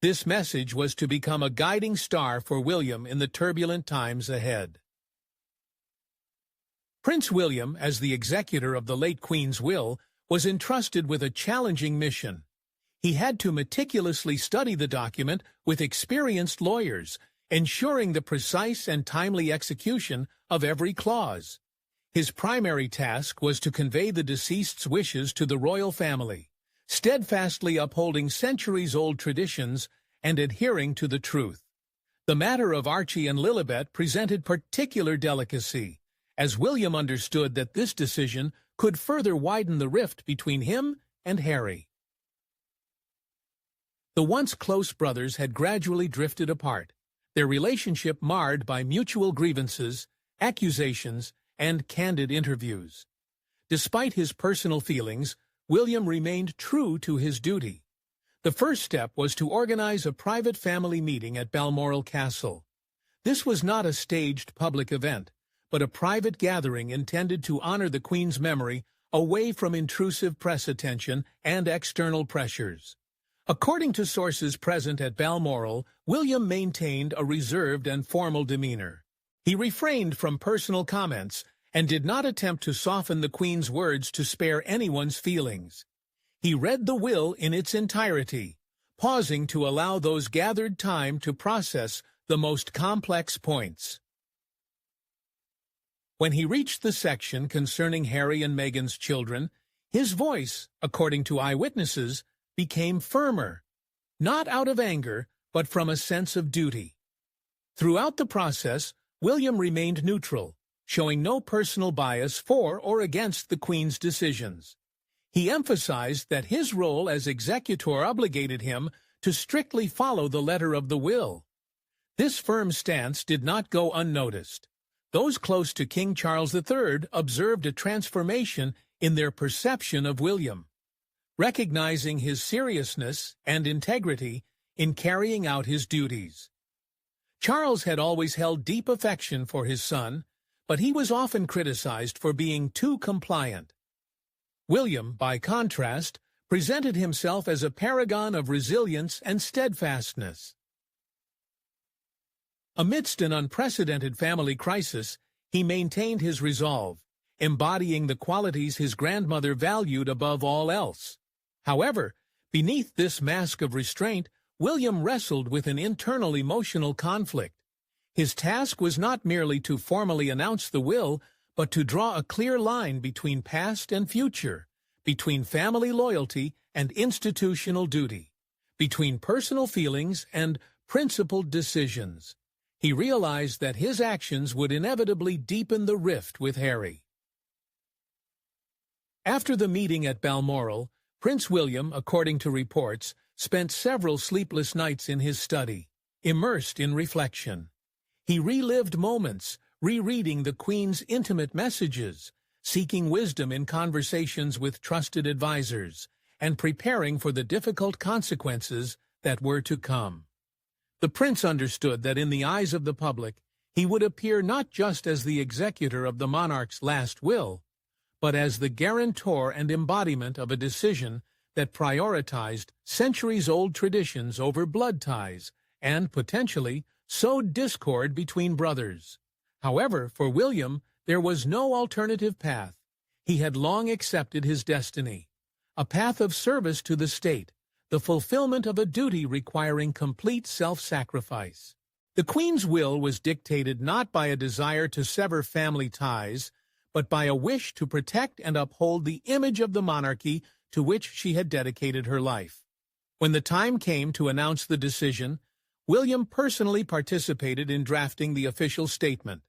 This message was to become a guiding star for William in the turbulent times ahead. Prince William, as the executor of the late Queen's will, was entrusted with a challenging mission. He had to meticulously study the document with experienced lawyers, ensuring the precise and timely execution of every clause. His primary task was to convey the deceased's wishes to the royal family, steadfastly upholding centuries-old traditions and adhering to the truth. The matter of Archie and Lilibet presented particular delicacy, as William understood that this decision could further widen the rift between him and Harry. The once close brothers had gradually drifted apart, their relationship marred by mutual grievances, accusations, and candid interviews. Despite his personal feelings, William remained true to his duty. The first step was to organize a private family meeting at Balmoral Castle. This was not a staged public event, but a private gathering intended to honor the Queen's memory away from intrusive press attention and external pressures. According to sources present at Balmoral, William maintained a reserved and formal demeanor. He refrained from personal comments and did not attempt to soften the Queen's words to spare anyone's feelings. He read the will in its entirety, pausing to allow those gathered time to process the most complex points. When he reached the section concerning Harry and Meghan's children, his voice, according to eyewitnesses, became firmer, not out of anger, but from a sense of duty. Throughout the process, William remained neutral, showing no personal bias for or against the Queen's decisions. He emphasized that his role as executor obligated him to strictly follow the letter of the will. This firm stance did not go unnoticed. Those close to King Charles III observed a transformation in their perception of William, recognizing his seriousness and integrity in carrying out his duties. Charles had always held deep affection for his son, but he was often criticized for being too compliant. William, by contrast, presented himself as a paragon of resilience and steadfastness. Amidst an unprecedented family crisis, he maintained his resolve, embodying the qualities his grandmother valued above all else. However, beneath this mask of restraint, William wrestled with an internal emotional conflict. His task was not merely to formally announce the will, but to draw a clear line between past and future, between family loyalty and institutional duty, between personal feelings and principled decisions. He realized that his actions would inevitably deepen the rift with Harry. After the meeting at Balmoral, Prince William, according to reports, spent several sleepless nights in his study, immersed in reflection. He relived moments, rereading the Queen's intimate messages, seeking wisdom in conversations with trusted advisors, and preparing for the difficult consequences that were to come. The prince understood that in the eyes of the public, he would appear not just as the executor of the monarch's last will, but as the guarantor and embodiment of a decision that prioritized centuries-old traditions over blood ties and, potentially, sowed discord between brothers. However, for William, there was no alternative path. He had long accepted his destiny, a path of service to the state, the fulfillment of a duty requiring complete self-sacrifice. The Queen's will was dictated not by a desire to sever family ties, but by a wish to protect and uphold the image of the monarchy to which she had dedicated her life. When the time came to announce the decision, William personally participated in drafting the official statement.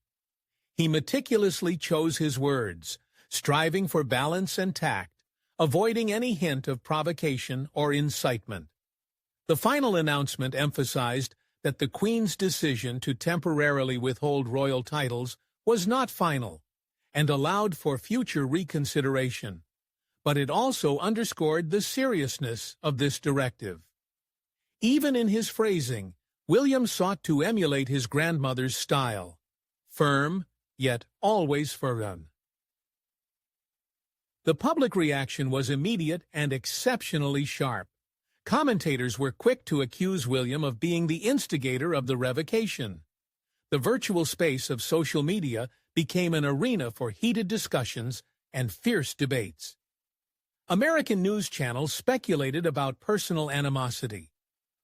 He meticulously chose his words, striving for balance and tact, avoiding any hint of provocation or incitement. The final announcement emphasized that the Queen's decision to temporarily withhold royal titles was not final and allowed for future reconsideration, but it also underscored the seriousness of this directive. Even in his phrasing, William sought to emulate his grandmother's style, firm, yet always firm. The public reaction was immediate and exceptionally sharp. Commentators were quick to accuse William of being the instigator of the revocation. The virtual space of social media became an arena for heated discussions and fierce debates. American news channels speculated about personal animosity,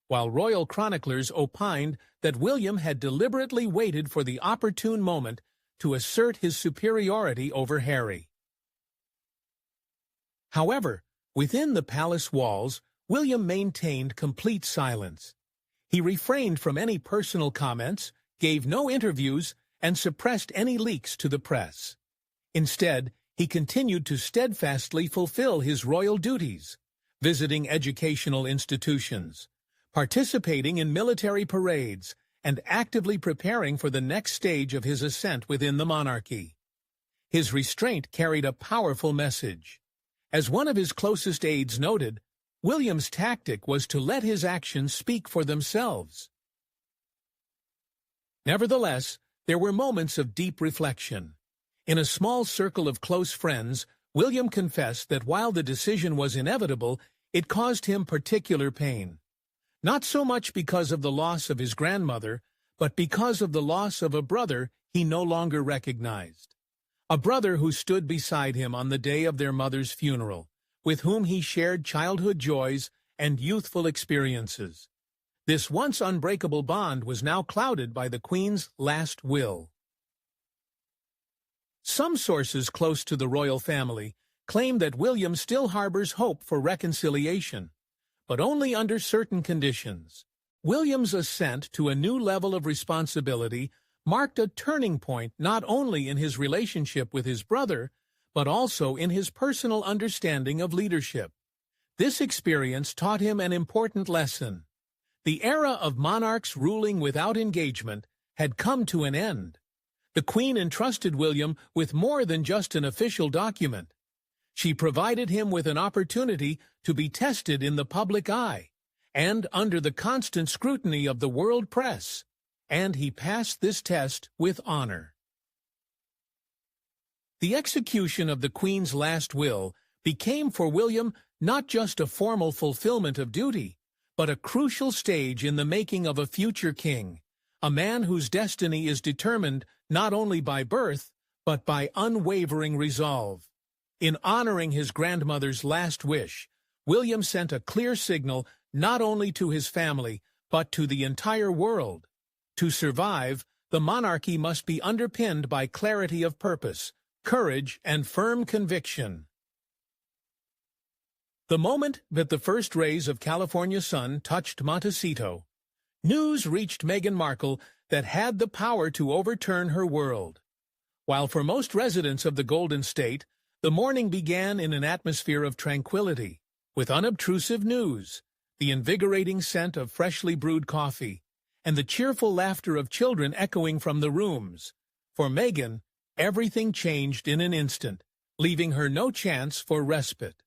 while royal chroniclers opined that William had deliberately waited for the opportune moment to assert his superiority over Harry. However, within the palace walls, William maintained complete silence. He refrained from any personal comments, gave no interviews, and suppressed any leaks to the press. Instead, he continued to steadfastly fulfill his royal duties, visiting educational institutions, participating in military parades, and actively preparing for the next stage of his ascent within the monarchy. His restraint carried a powerful message. As one of his closest aides noted, William's tactic was to let his actions speak for themselves. Nevertheless, there were moments of deep reflection. In a small circle of close friends, William confessed that while the decision was inevitable, it caused him particular pain. Not so much because of the loss of his grandmother, but because of the loss of a brother he no longer recognized. A brother who stood beside him on the day of their mother's funeral, with whom he shared childhood joys and youthful experiences. This once unbreakable bond was now clouded by the Queen's last will. Some sources close to the royal family claim that William still harbors hope for reconciliation, but only under certain conditions. William's ascent to a new level of responsibility marked a turning point not only in his relationship with his brother, but also in his personal understanding of leadership. This experience taught him an important lesson. The era of monarchs ruling without engagement had come to an end. The Queen entrusted William with more than just an official document. She provided him with an opportunity to be tested in the public eye and under the constant scrutiny of the world press, and he passed this test with honor. The execution of the Queen's last will became for William not just a formal fulfillment of duty, but a crucial stage in the making of a future king, a man whose destiny is determined not only by birth, but by unwavering resolve. In honoring his grandmother's last wish, William sent a clear signal not only to his family, but to the entire world. To survive, the monarchy must be underpinned by clarity of purpose, courage, and firm conviction. The moment that the first rays of California's sun touched Montecito, news reached Meghan Markle that had the power to overturn her world. While for most residents of the Golden State, the morning began in an atmosphere of tranquility, with unobtrusive news, the invigorating scent of freshly brewed coffee, and the cheerful laughter of children echoing from the rooms. For Meghan, everything changed in an instant, leaving her no chance for respite.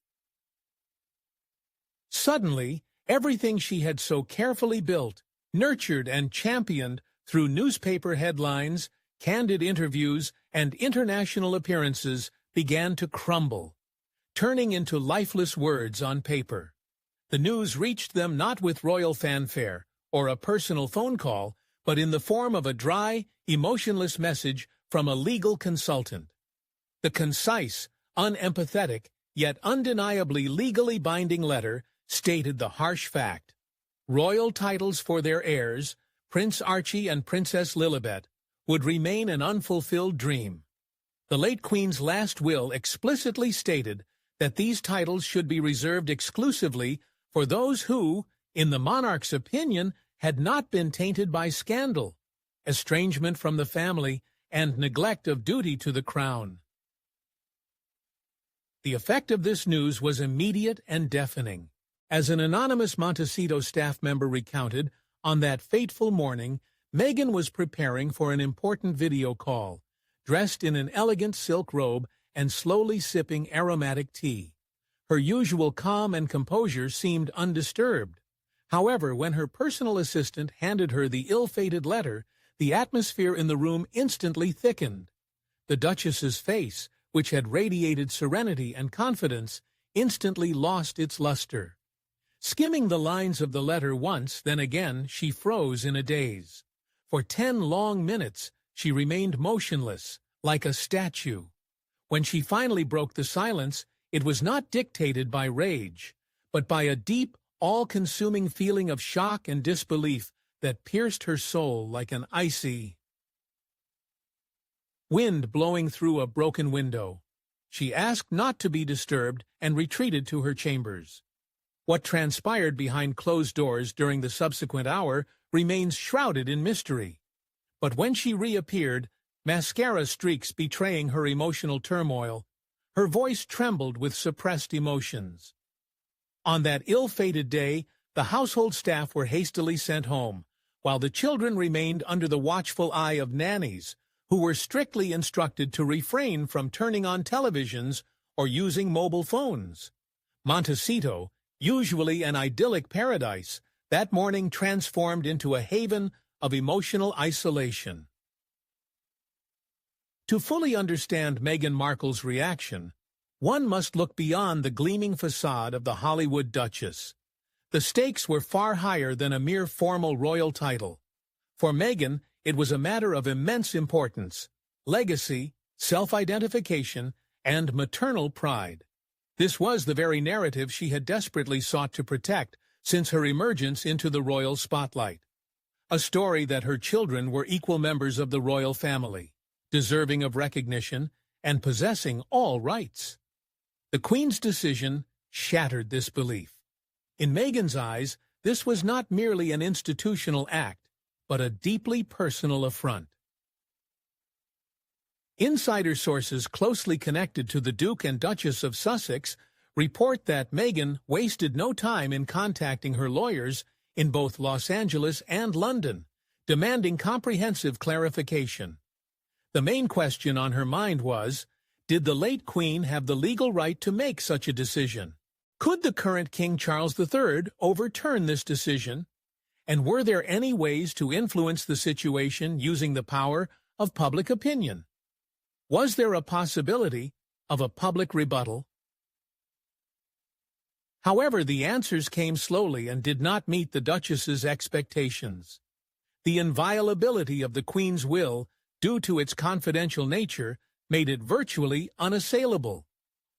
Suddenly, everything she had so carefully built, nurtured and championed through newspaper headlines, candid interviews, and international appearances began to crumble, turning into lifeless words on paper. The news reached them not with royal fanfare or a personal phone call, but in the form of a dry, emotionless message from a legal consultant. The concise, unempathetic, yet undeniably legally binding letter stated the harsh fact: royal titles for their heirs, Prince Archie and Princess Lilibet, would remain an unfulfilled dream. The late Queen's last will explicitly stated that these titles should be reserved exclusively for those who, in the monarch's opinion, had not been tainted by scandal, estrangement from the family, and neglect of duty to the crown. The effect of this news was immediate and deafening. As an anonymous Montecito staff member recounted, on that fateful morning, Meghan was preparing for an important video call, dressed in an elegant silk robe and slowly sipping aromatic tea. Her usual calm and composure seemed undisturbed. However, when her personal assistant handed her the ill-fated letter, the atmosphere in the room instantly thickened. The Duchess's face, which had radiated serenity and confidence, instantly lost its luster. Skimming the lines of the letter once, then again, she froze in a daze. For 10 long minutes, she remained motionless, like a statue. When she finally broke the silence, it was not dictated by rage, but by a deep, all-consuming feeling of shock and disbelief that pierced her soul like an icy wind blowing through a broken window. She asked not to be disturbed and retreated to her chambers. What transpired behind closed doors during the subsequent hour remains shrouded in mystery. But when she reappeared, mascara streaks betraying her emotional turmoil, her voice trembled with suppressed emotions. On that ill-fated day, the household staff were hastily sent home, while the children remained under the watchful eye of nannies, who were strictly instructed to refrain from turning on televisions or using mobile phones. Montecito, usually an idyllic paradise, that morning transformed into a haven of emotional isolation. To fully understand Meghan Markle's reaction, one must look beyond the gleaming facade of the Hollywood Duchess. The stakes were far higher than a mere formal royal title. For Meghan, it was a matter of immense importance: legacy, self-identification, and maternal pride. This was the very narrative she had desperately sought to protect since her emergence into the royal spotlight. A story that her children were equal members of the royal family, deserving of recognition and possessing all rights. The Queen's decision shattered this belief. In Meghan's eyes, this was not merely an institutional act, but a deeply personal affront. Insider sources closely connected to the Duke and Duchess of Sussex report that Meghan wasted no time in contacting her lawyers in both Los Angeles and London, demanding comprehensive clarification. The main question on her mind was, did the late Queen have the legal right to make such a decision? Could the current King Charles III overturn this decision? And were there any ways to influence the situation using the power of public opinion? Was there a possibility of a public rebuttal? However, the answers came slowly and did not meet the Duchess's expectations. The inviolability of the Queen's will, due to its confidential nature, made it virtually unassailable.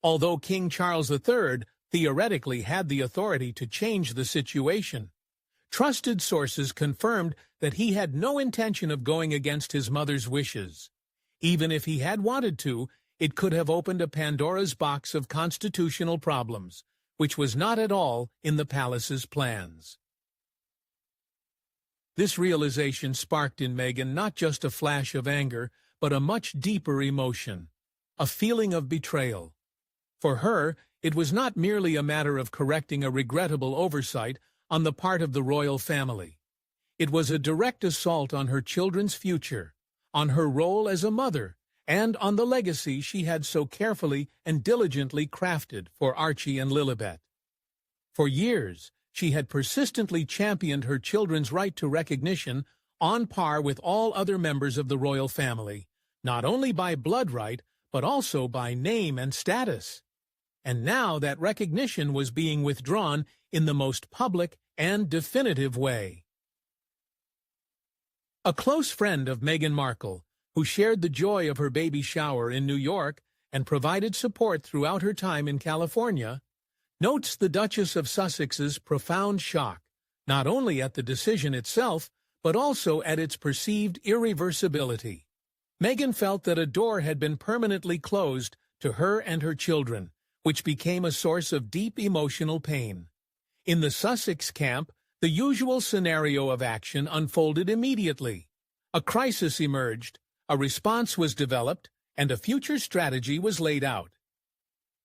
Although King Charles III theoretically had the authority to change the situation, trusted sources confirmed that he had no intention of going against his mother's wishes. Even if he had wanted to, it could have opened a Pandora's box of constitutional problems, which was not at all in the palace's plans. This realization sparked in Meghan not just a flash of anger, but a much deeper emotion, a feeling of betrayal. For her, it was not merely a matter of correcting a regrettable oversight on the part of the royal family. It was a direct assault on her children's future, on her role as a mother, and on the legacy she had so carefully and diligently crafted for Archie and Lilibet. For years, she had persistently championed her children's right to recognition on par with all other members of the royal family, not only by blood right, but also by name and status. And now that recognition was being withdrawn in the most public and definitive way. A close friend of Meghan Markle, who shared the joy of her baby shower in New York and provided support throughout her time in California, notes the Duchess of Sussex's profound shock, not only at the decision itself, but also at its perceived irreversibility. Meghan felt that a door had been permanently closed to her and her children, which became a source of deep emotional pain. In the Sussex camp, the usual scenario of action unfolded immediately. A crisis emerged, a response was developed, and a future strategy was laid out.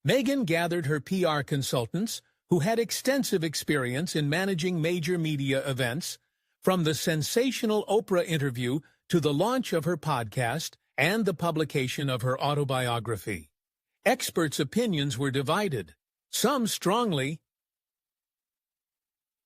Meghan gathered her PR consultants, who had extensive experience in managing major media events, from the sensational Oprah interview to the launch of her podcast and the publication of her autobiography. Experts' opinions were divided. Some strongly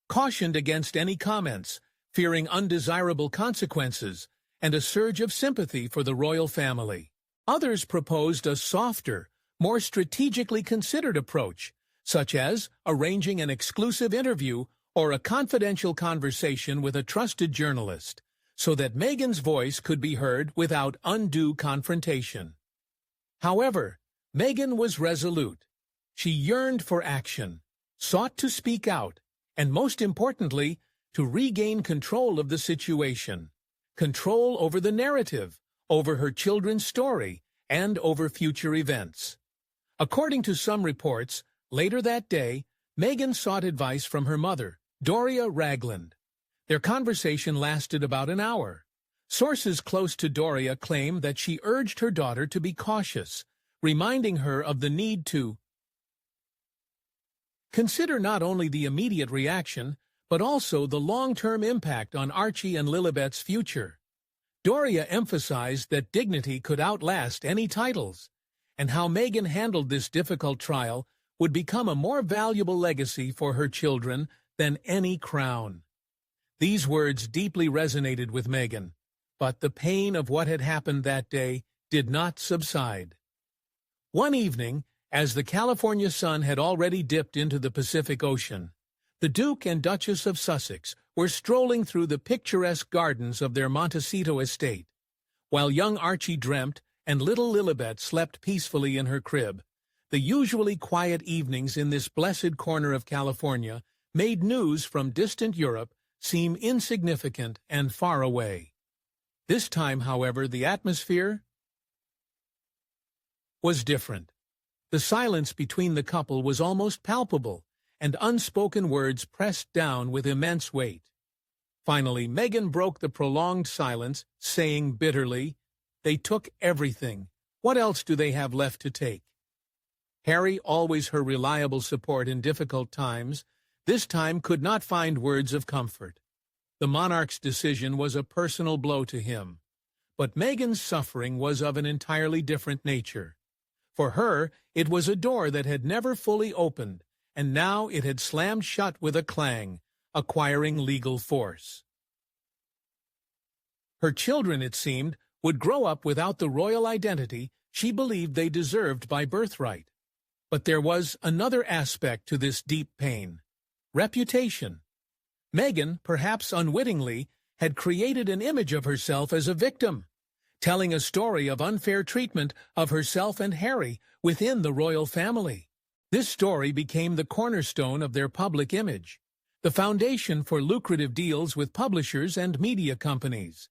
cautioned against any comments, fearing undesirable consequences and a surge of sympathy for the royal family. Others proposed a softer, more strategically considered approach, such as arranging an exclusive interview or a confidential conversation with a trusted journalist, so that Meghan's voice could be heard without undue confrontation. However, Meghan was resolute. She yearned for action, sought to speak out, and most importantly, to regain control of the situation, control over the narrative, over her children's story, and over future events. According to some reports, later that day, Meghan sought advice from her mother, Doria Ragland. Their conversation lasted about an hour. Sources close to Doria claim that she urged her daughter to be cautious, reminding her of the need to consider not only the immediate reaction, but also the long-term impact on Archie and Lilibet's future. Doria emphasized that dignity could outlast any titles, and how Meghan handled this difficult trial would become a more valuable legacy for her children than any crown. These words deeply resonated with Meghan, but the pain of what had happened that day did not subside. One evening, as the California sun had already dipped into the Pacific Ocean, the Duke and Duchess of Sussex were strolling through the picturesque gardens of their Montecito estate, while young Archie dreamt and little Lilibet slept peacefully in her crib. The usually quiet evenings in this blessed corner of California made news from distant Europe seem insignificant and far away. This time, however, the atmosphere was different. The silence between the couple was almost palpable, and unspoken words pressed down with immense weight. Finally, Meghan broke the prolonged silence, saying bitterly, "They took everything. What else do they have left to take?" Harry, always her reliable support in difficult times, this time could not find words of comfort. The monarch's decision was a personal blow to him, but Meghan's suffering was of an entirely different nature. For her, it was a door that had never fully opened, and now it had slammed shut with a clang, acquiring legal force. Her children, it seemed, would grow up without the royal identity she believed they deserved by birthright. But there was another aspect to this deep pain: reputation. Meghan, perhaps unwittingly, had created an image of herself as a victim, telling a story of unfair treatment of herself and Harry within the royal family. This story became the cornerstone of their public image, the foundation for lucrative deals with publishers and media companies.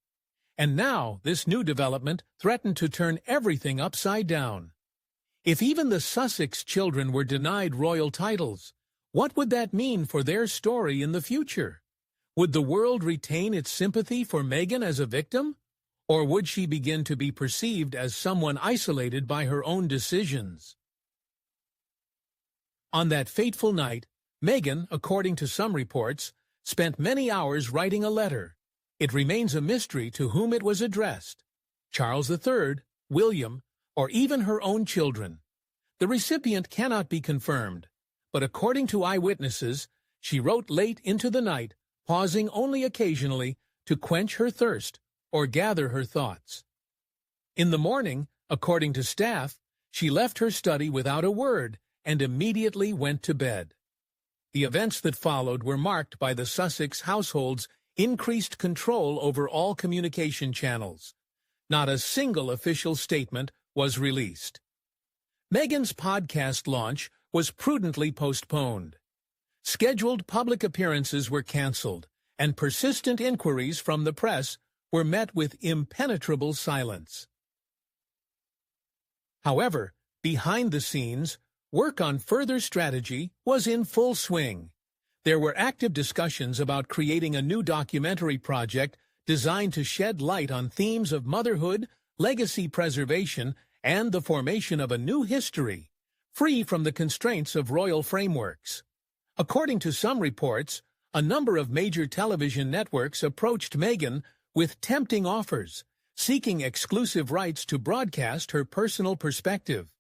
And now this new development threatened to turn everything upside down. If even the Sussex children were denied royal titles, what would that mean for their story in the future? Would the world retain its sympathy for Meghan as a victim? Or would she begin to be perceived as someone isolated by her own decisions? On that fateful night, Meghan, according to some reports, spent many hours writing a letter. It remains a mystery to whom it was addressed: Charles III, William, or even her own children. The recipient cannot be confirmed, but according to eyewitnesses, she wrote late into the night, pausing only occasionally to quench her thirst or gather her thoughts. In the morning, according to staff, she left her study without a word and immediately went to bed. The events that followed were marked by the Sussex household's increased control over all communication channels. Not a single official statement was released. Meghan's podcast launch was prudently postponed. Scheduled public appearances were cancelled, and persistent inquiries from the press were met with impenetrable silence. However, behind the scenes, work on further strategy was in full swing. There were active discussions about creating a new documentary project designed to shed light on themes of motherhood, legacy preservation, and the formation of a new history, free from the constraints of royal frameworks. According to some reports, a number of major television networks approached Meghan with tempting offers, seeking exclusive rights to broadcast her personal perspective.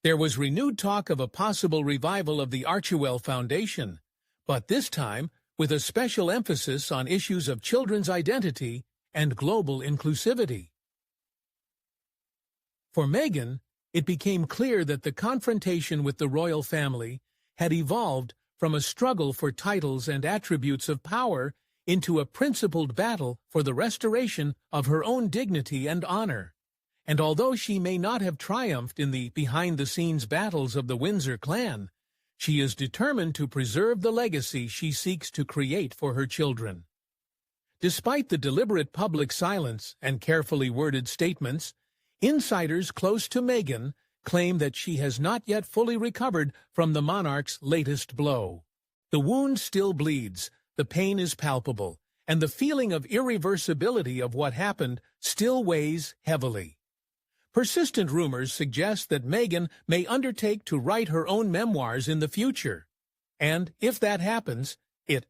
There was renewed talk of a possible revival of the Archewell Foundation, but this time with a special emphasis on issues of children's identity and global inclusivity. For Meghan, it became clear that the confrontation with the royal family had evolved from a struggle for titles and attributes of power into a principled battle for the restoration of her own dignity and honor. And although she may not have triumphed in the behind-the-scenes battles of the Windsor clan, she is determined to preserve the legacy she seeks to create for her children. Despite the deliberate public silence and carefully worded statements, insiders close to Meghan claim that she has not yet fully recovered from the monarch's latest blow. The wound still bleeds, the pain is palpable, and the feeling of irreversibility of what happened still weighs heavily. Persistent rumors suggest that Meghan may undertake to write her own memoirs in the future, and if that happens, it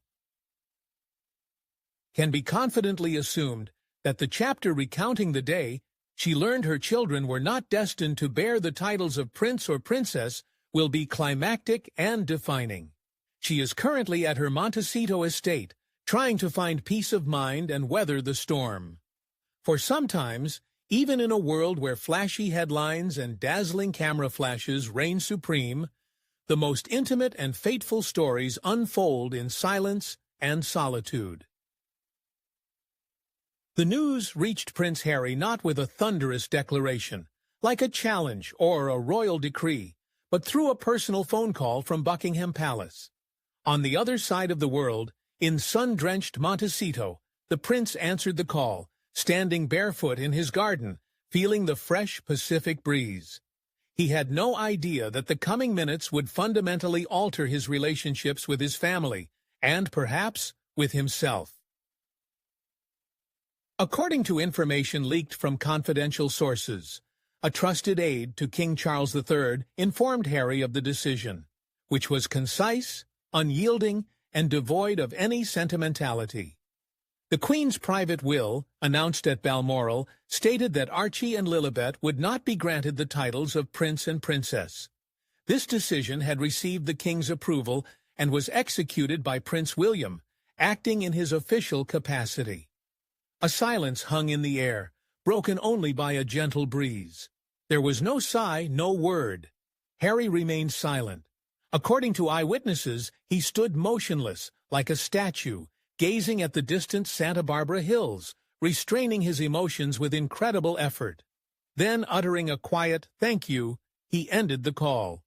can be confidently assumed that the chapter recounting the day she learned her children were not destined to bear the titles of prince or princess will be climactic and defining. She is currently at her Montecito estate, trying to find peace of mind and weather the storm. For sometimes, even in a world where flashy headlines and dazzling camera flashes reign supreme, the most intimate and fateful stories unfold in silence and solitude. The news reached Prince Harry not with a thunderous declaration, like a challenge or a royal decree, but through a personal phone call from Buckingham Palace. On the other side of the world, in sun-drenched Montecito, the prince answered the call, standing barefoot in his garden, feeling the fresh Pacific breeze. He had no idea that the coming minutes would fundamentally alter his relationships with his family, and perhaps with himself. According to information leaked from confidential sources, a trusted aide to King Charles III informed Harry of the decision, which was concise, unyielding, and devoid of any sentimentality. The Queen's private will, announced at Balmoral, stated that Archie and Lilibet would not be granted the titles of Prince and Princess. This decision had received the King's approval and was executed by Prince William, acting in his official capacity. A silence hung in the air, broken only by a gentle breeze. There was no sigh, no word. Harry remained silent. According to eyewitnesses, he stood motionless, like a statue, gazing at the distant Santa Barbara hills, restraining his emotions with incredible effort. Then, uttering a quiet "thank you," he ended the call.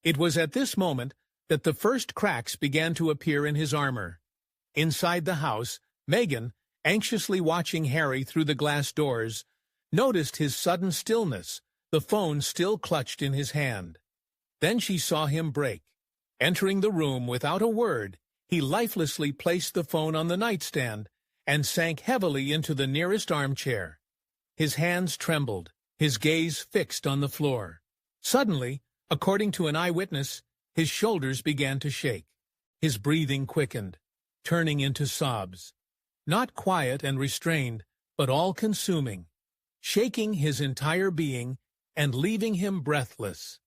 It was at this moment that the first cracks began to appear in his armor. Inside the house, Meghan, anxiously watching Harry through the glass doors, noticed his sudden stillness, the phone still clutched in his hand. Then she saw him break. Entering the room without a word, he lifelessly placed the phone on the nightstand and sank heavily into the nearest armchair. His hands trembled, his gaze fixed on the floor. Suddenly, according to an eyewitness, his shoulders began to shake. His breathing quickened, turning into sobs. Not quiet and restrained, but all-consuming, shaking his entire being and leaving him breathless.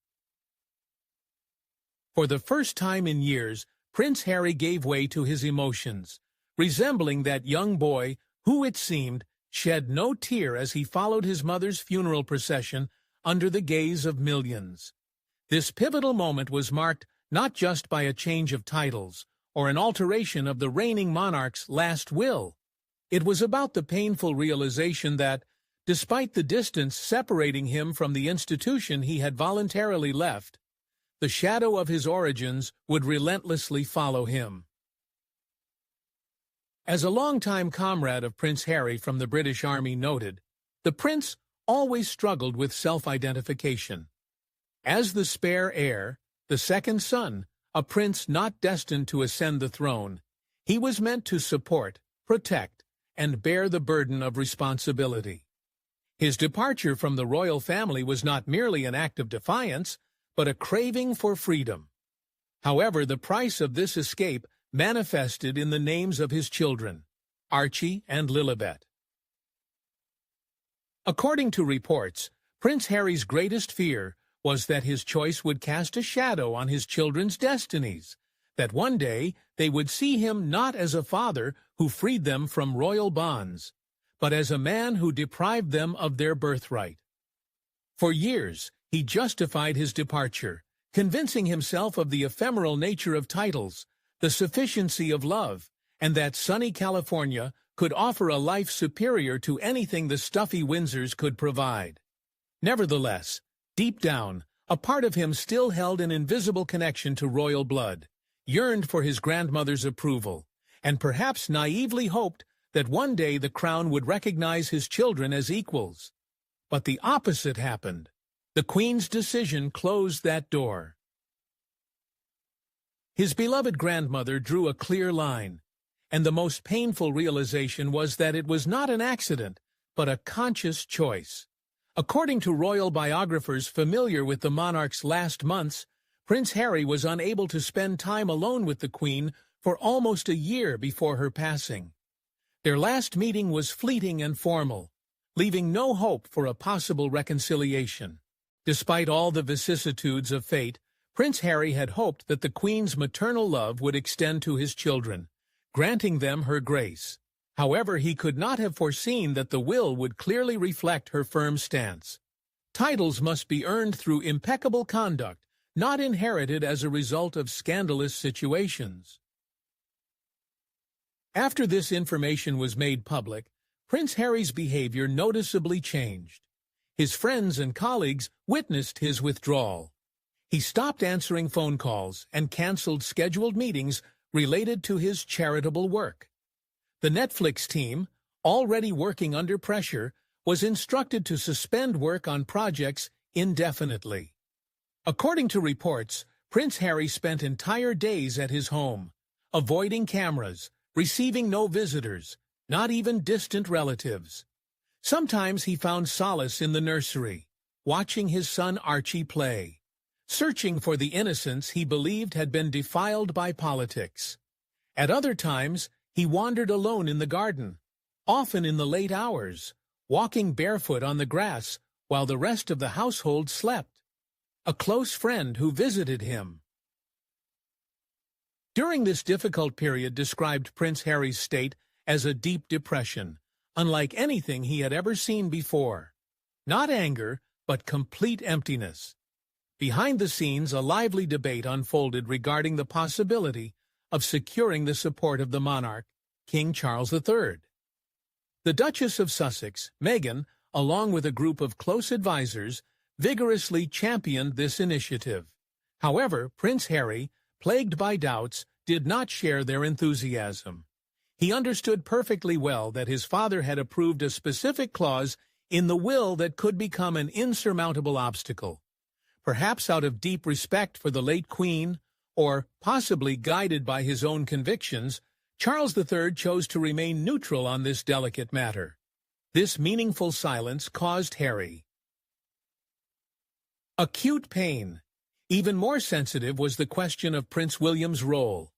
For the first time in years, Prince Harry gave way to his emotions, resembling that young boy who, it seemed, shed no tear as he followed his mother's funeral procession under the gaze of millions. This pivotal moment was marked not just by a change of titles or an alteration of the reigning monarch's last will. It was about the painful realization that, despite the distance separating him from the institution he had voluntarily left, the shadow of his origins would relentlessly follow him. As a longtime comrade of Prince Harry from the British Army noted, the prince always struggled with self-identification. As the spare heir, the second son, a prince not destined to ascend the throne, he was meant to support, protect, and bear the burden of responsibility. His departure from the royal family was not merely an act of defiance, but a craving for freedom. However, the price of this escape manifested in the names of his children, Archie and Lilibet. According to reports, Prince Harry's greatest fear was that his choice would cast a shadow on his children's destinies, that one day they would see him not as a father who freed them from royal bonds, but as a man who deprived them of their birthright. For years, he justified his departure, convincing himself of the ephemeral nature of titles, the sufficiency of love, and that sunny California could offer a life superior to anything the stuffy Windsors could provide. Nevertheless, deep down, a part of him still held an invisible connection to royal blood, yearned for his grandmother's approval, and perhaps naively hoped that one day the crown would recognize his children as equals. But the opposite happened. The Queen's decision closed that door. His beloved grandmother drew a clear line, and the most painful realization was that it was not an accident, but a conscious choice. According to royal biographers familiar with the monarch's last months, Prince Harry was unable to spend time alone with the Queen for almost a year before her passing. Their last meeting was fleeting and formal, leaving no hope for a possible reconciliation. Despite all the vicissitudes of fate, Prince Harry had hoped that the Queen's maternal love would extend to his children, granting them her grace. However, he could not have foreseen that the will would clearly reflect her firm stance. Titles must be earned through impeccable conduct, not inherited as a result of scandalous situations. After this information was made public, Prince Harry's behavior noticeably changed. His friends and colleagues witnessed his withdrawal. He stopped answering phone calls and canceled scheduled meetings related to his charitable work. The Netflix team, already working under pressure, was instructed to suspend work on projects indefinitely. According to reports, Prince Harry spent entire days at his home, avoiding cameras, receiving no visitors, not even distant relatives. Sometimes he found solace in the nursery, watching his son Archie play, searching for the innocence he believed had been defiled by politics. At other times, he wandered alone in the garden, often in the late hours, walking barefoot on the grass while the rest of the household slept. A close friend who visited him. During this difficult period described Prince Harry's state as a deep depression, unlike anything he had ever seen before. Not anger, but complete emptiness. Behind the scenes, a lively debate unfolded regarding the possibility of securing the support of the monarch, King Charles III. The Duchess of Sussex, Meghan, along with a group of close advisers, vigorously championed this initiative. However, Prince Harry, plagued by doubts, did not share their enthusiasm. He understood perfectly well that his father had approved a specific clause in the will that could become an insurmountable obstacle. Perhaps out of deep respect for the late Queen, or possibly guided by his own convictions, Charles III chose to remain neutral on this delicate matter. This meaningful silence caused Harry acute pain. Even more sensitive was the question of Prince William's role.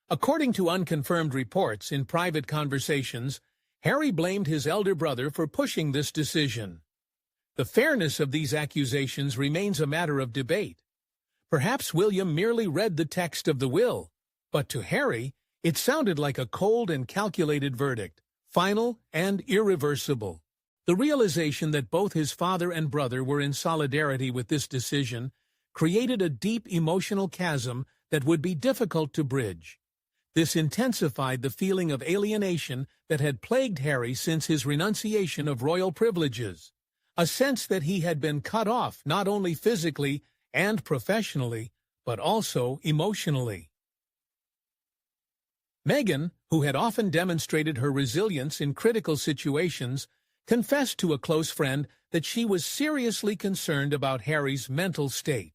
According to unconfirmed reports in private conversations, Harry blamed his elder brother for pushing this decision. The fairness of these accusations remains a matter of debate. Perhaps William merely read the text of the will, but to Harry, it sounded like a cold and calculated verdict, final and irreversible. The realization that both his father and brother were in solidarity with this decision created a deep emotional chasm that would be difficult to bridge. This intensified the feeling of alienation that had plagued Harry since his renunciation of royal privileges, a sense that he had been cut off not only physically and professionally, but also emotionally. Meghan, who had often demonstrated her resilience in critical situations, confessed to a close friend that she was seriously concerned about Harry's mental state.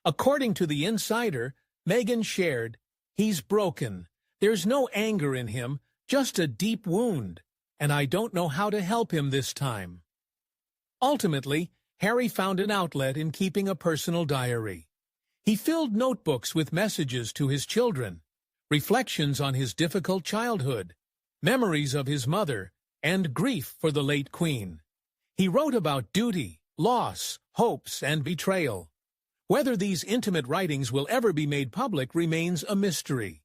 According to The Insider, Meghan shared, "He's broken. There's no anger in him, just a deep wound, and I don't know how to help him this time." Ultimately, Harry found an outlet in keeping a personal diary. He filled notebooks with messages to his children, reflections on his difficult childhood, memories of his mother, and grief for the late Queen. He wrote about duty, loss, hopes, and betrayal. Whether these intimate writings will ever be made public remains a mystery.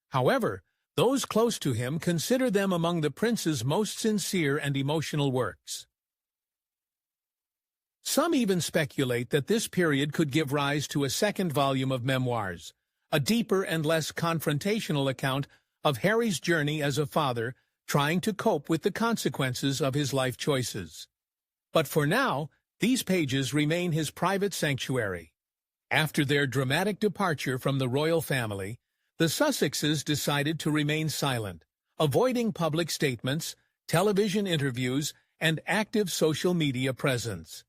However, those close to him consider them among the prince's most sincere and emotional works. Some even speculate that this period could give rise to a second volume of memoirs, a deeper and less confrontational account of Harry's journey as a father trying to cope with the consequences of his life choices. But for now, these pages remain his private sanctuary. After their dramatic departure from the royal family, the Sussexes decided to remain silent, avoiding public statements, television interviews, and active social media presence.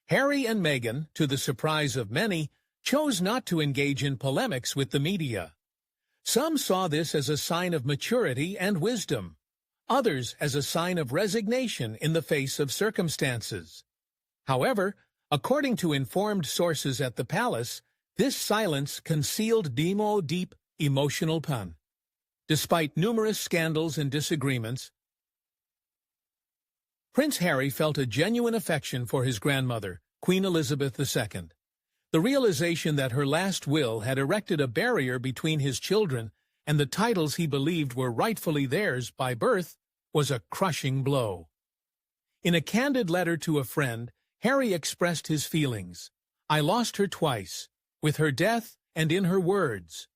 Harry and Meghan, to the surprise of many, chose not to engage in polemics with the media. Some saw this as a sign of maturity and wisdom, others as a sign of resignation in the face of circumstances. However, according to informed sources at the palace, this silence concealed deep emotional pain. Despite numerous scandals and disagreements, Prince Harry felt a genuine affection for his grandmother, Queen Elizabeth II. The realization that her last will had erected a barrier between his children and the titles he believed were rightfully theirs by birth was a crushing blow. In a candid letter to a friend, Harry expressed his feelings. "I lost her twice, with her death and in her words."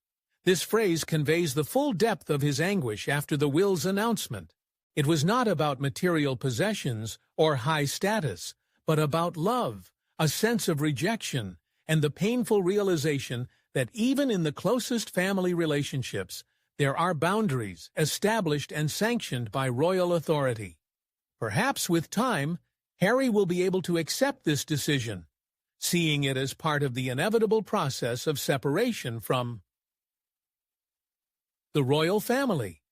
This phrase conveys the full depth of his anguish after the will's announcement. It was not about material possessions or high status, but about love, a sense of rejection, and the painful realization that even in the closest family relationships, there are boundaries established and sanctioned by royal authority. Perhaps with time, Harry will be able to accept this decision, seeing it as part of the inevitable process of separation from the royal family.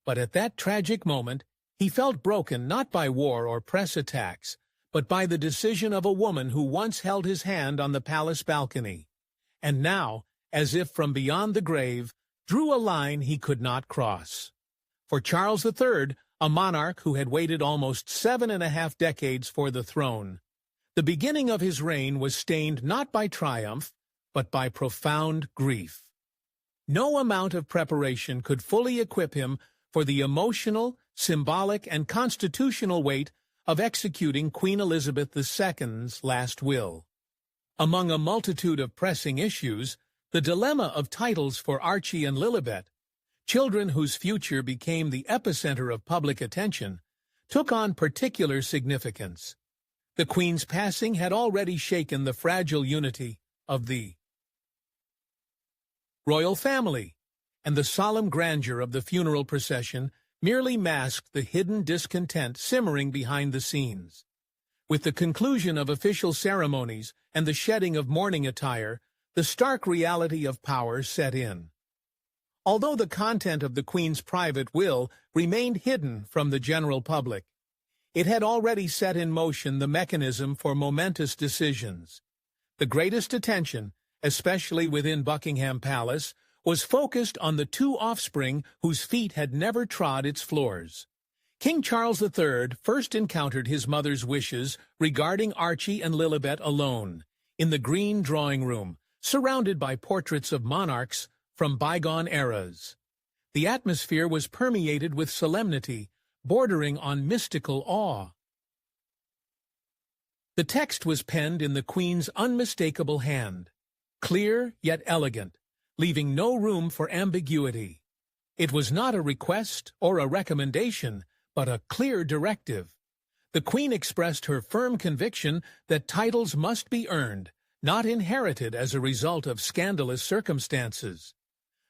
But at that tragic moment, he felt broken not by war or press attacks, but by the decision of a woman who once held his hand on the palace balcony, and now, as if from beyond the grave, drew a line he could not cross. For Charles III, a monarch who had waited almost 7.5 decades for the throne, the beginning of his reign was stained not by triumph, but by profound grief. No amount of preparation could fully equip him for the emotional, symbolic, and constitutional weight of executing Queen Elizabeth II's last will. Among a multitude of pressing issues, the dilemma of titles for Archie and Lilibet, children whose future became the epicenter of public attention, took on particular significance. The Queen's passing had already shaken the fragile unity of the royal family, and the solemn grandeur of the funeral procession merely masked the hidden discontent simmering behind the scenes. With the conclusion of official ceremonies and the shedding of mourning attire, the stark reality of power set in. Although the content of the Queen's private will remained hidden from the general public, it had already set in motion the mechanism for momentous decisions. The greatest attention, especially within Buckingham Palace, was focused on the two offspring whose feet had never trod its floors. King Charles III first encountered his mother's wishes regarding Archie and Lilibet alone, in the green drawing room, surrounded by portraits of monarchs from bygone eras. The atmosphere was permeated with solemnity, bordering on mystical awe. The text was penned in the Queen's unmistakable hand, clear yet elegant, leaving no room for ambiguity. It was not a request or a recommendation, but a clear directive. The Queen expressed her firm conviction that titles must be earned, not inherited as a result of scandalous circumstances.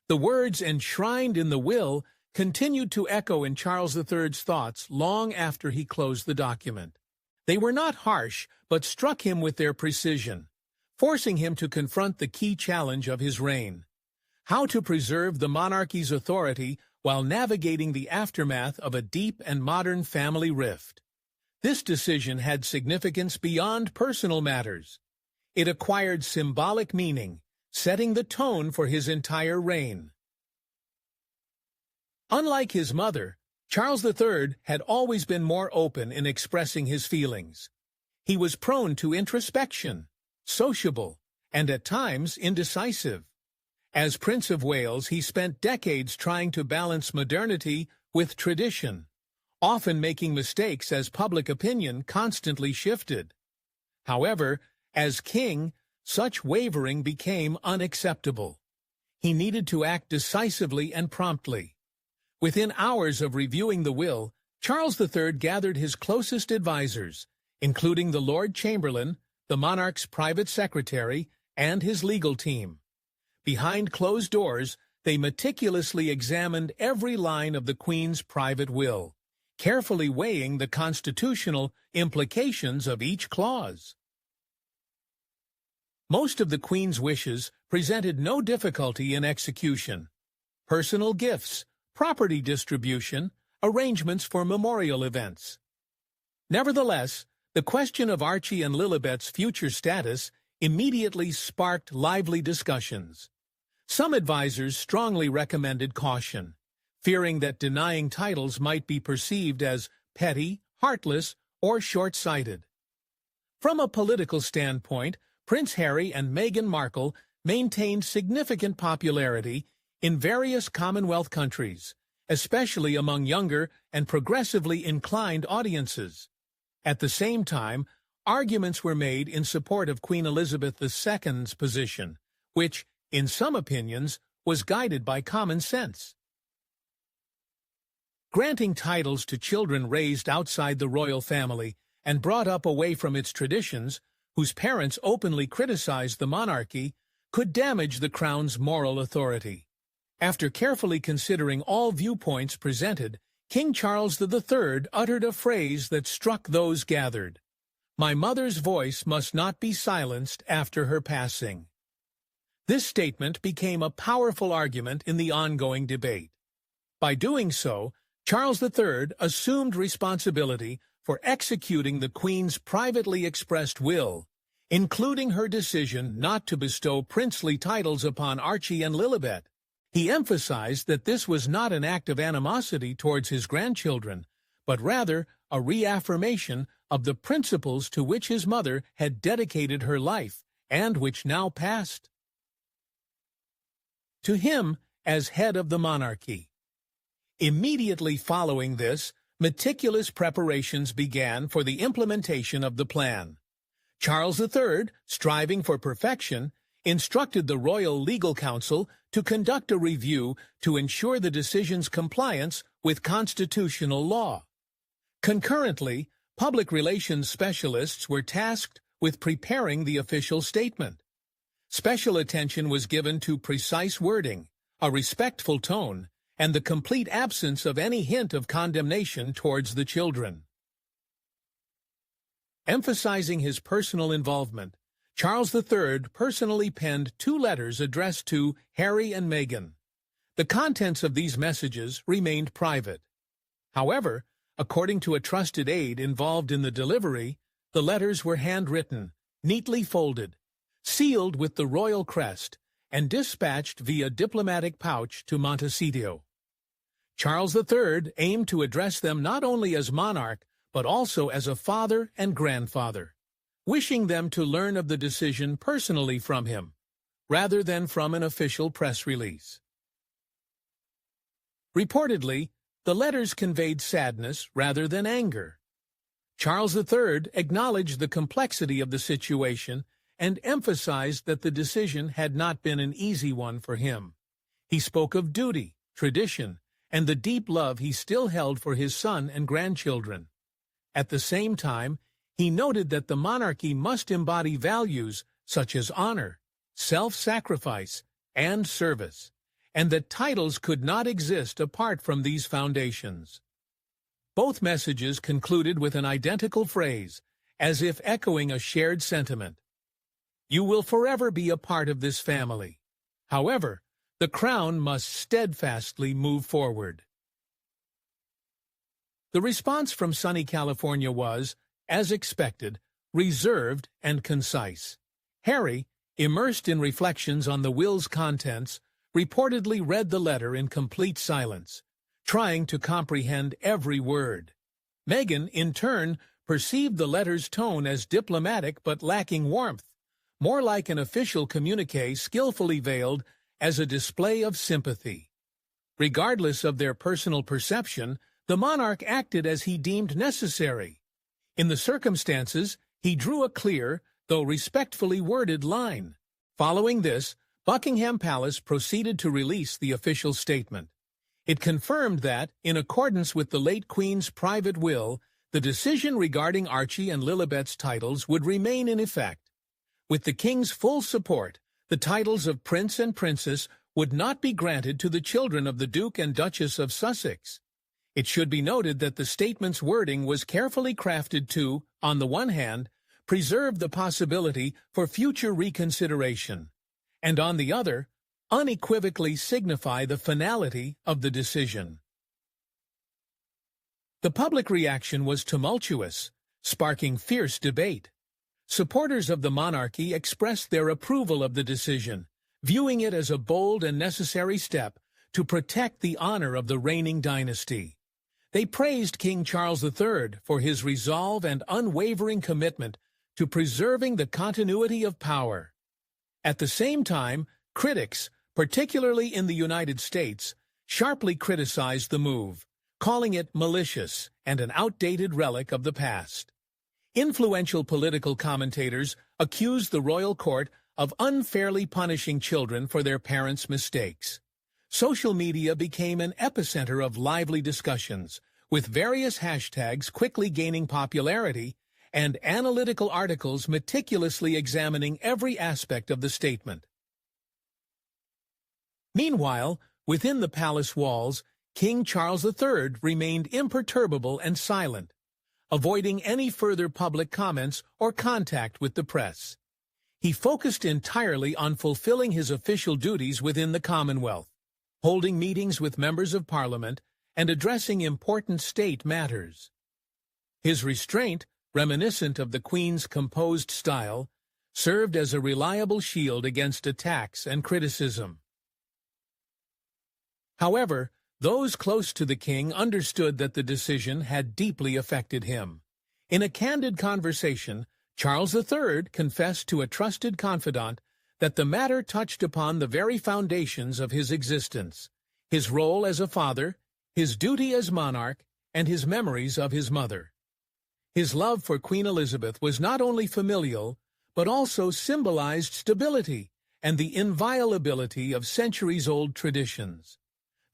The words enshrined in the will continued to echo in Charles III's thoughts long after he closed the document. They were not harsh, but struck him with their precision, forcing him to confront the key challenge of his reign: how to preserve the monarchy's authority while navigating the aftermath of a deep and modern family rift. This decision had significance beyond personal matters. It acquired symbolic meaning, setting the tone for his entire reign. Unlike his mother, Charles III had always been more open in expressing his feelings. He was prone to introspection, sociable, and at times indecisive. As Prince of Wales, he spent decades trying to balance modernity with tradition, often making mistakes as public opinion constantly shifted. However, as king, such wavering became unacceptable. He needed to act decisively and promptly. Within hours of reviewing the will, Charles III gathered his closest advisors, including the Lord Chamberlain, the monarch's private secretary, and his legal team. Behind closed doors, they meticulously examined every line of the Queen's private will, carefully weighing the constitutional implications of each clause. Most of the Queen's wishes presented no difficulty in execution. Personal gifts, property distribution, arrangements for memorial events. Nevertheless, the question of Archie and Lilibet's future status immediately sparked lively discussions. Some advisors strongly recommended caution, fearing that denying titles might be perceived as petty, heartless, or short-sighted. From a political standpoint, Prince Harry and Meghan Markle maintained significant popularity in various Commonwealth countries, especially among younger and progressively inclined audiences. At the same time, arguments were made in support of Queen Elizabeth II's position, which, in some opinions, was guided by common sense. Granting titles to children raised outside the royal family and brought up away from its traditions, whose parents openly criticized the monarchy, could damage the crown's moral authority. After carefully considering all viewpoints presented, King Charles III uttered a phrase that struck those gathered. "My mother's voice must not be silenced after her passing." This statement became a powerful argument in the ongoing debate. By doing so, Charles III assumed responsibility for executing the Queen's privately expressed will, including her decision not to bestow princely titles upon Archie and Lilibet. He emphasized that this was not an act of animosity towards his grandchildren, but rather a reaffirmation of the principles to which his mother had dedicated her life and which now passed to him as head of the monarchy. Immediately following this, meticulous preparations began for the implementation of the plan. Charles III, striving for perfection, instructed the Royal Legal Council to conduct a review to ensure the decision's compliance with constitutional law. Concurrently, public relations specialists were tasked with preparing the official statement. Special attention was given to precise wording, a respectful tone, and the complete absence of any hint of condemnation towards the children. Emphasizing his personal involvement, Charles III personally penned 2 letters addressed to Harry and Meghan. The contents of these messages remained private. However, according to a trusted aide involved in the delivery, the letters were handwritten, neatly folded, sealed with the royal crest, and dispatched via diplomatic pouch to Montecito. Charles III aimed to address them not only as monarch, but also as a father and grandfather, wishing them to learn of the decision personally from him, rather than from an official press release. Reportedly, the letters conveyed sadness rather than anger. Charles III acknowledged the complexity of the situation and emphasized that the decision had not been an easy one for him. He spoke of duty, tradition, and the deep love he still held for his son and grandchildren. At the same time, he noted that the monarchy must embody values such as honor, self-sacrifice, and service, and that titles could not exist apart from these foundations. Both messages concluded with an identical phrase, as if echoing a shared sentiment. "You will forever be a part of this family. However, the crown must steadfastly move forward." The response from sunny California was, as expected, reserved and concise. Harry, immersed in reflections on the will's contents, reportedly read the letter in complete silence, trying to comprehend every word. Meghan, in turn, perceived the letter's tone as diplomatic but lacking warmth, more like an official communiqué skillfully veiled as a display of sympathy. Regardless of their personal perception, the monarch acted as he deemed necessary. In the circumstances, he drew a clear, though respectfully worded line. Following this, Buckingham Palace proceeded to release the official statement. It confirmed that, in accordance with the late Queen's private will, the decision regarding Archie and Lilibet's titles would remain in effect. With the King's full support, the titles of Prince and Princess would not be granted to the children of the Duke and Duchess of Sussex. It should be noted that the statement's wording was carefully crafted to, on the one hand, preserve the possibility for future reconsideration, and on the other, unequivocally signify the finality of the decision. The public reaction was tumultuous, sparking fierce debate. Supporters of the monarchy expressed their approval of the decision, viewing it as a bold and necessary step to protect the honor of the reigning dynasty. They praised King Charles III for his resolve and unwavering commitment to preserving the continuity of power. At the same time, critics, particularly in the United States, sharply criticized the move, calling it malicious and an outdated relic of the past. Influential political commentators accused the royal court of unfairly punishing children for their parents' mistakes. Social media became an epicenter of lively discussions, with various hashtags quickly gaining popularity and analytical articles meticulously examining every aspect of the statement. Meanwhile, within the palace walls, King Charles III remained imperturbable and silent, avoiding any further public comments or contact with the press. He focused entirely on fulfilling his official duties within the Commonwealth, holding meetings with members of Parliament and addressing important state matters. His restraint, reminiscent of the Queen's composed style, served as a reliable shield against attacks and criticism. However, those close to the king understood that the decision had deeply affected him. In a candid conversation, Charles III confessed to a trusted confidant that the matter touched upon the very foundations of his existence, his role as a father, his duty as monarch, and his memories of his mother. His love for Queen Elizabeth was not only familial, but also symbolized stability and the inviolability of centuries-old traditions.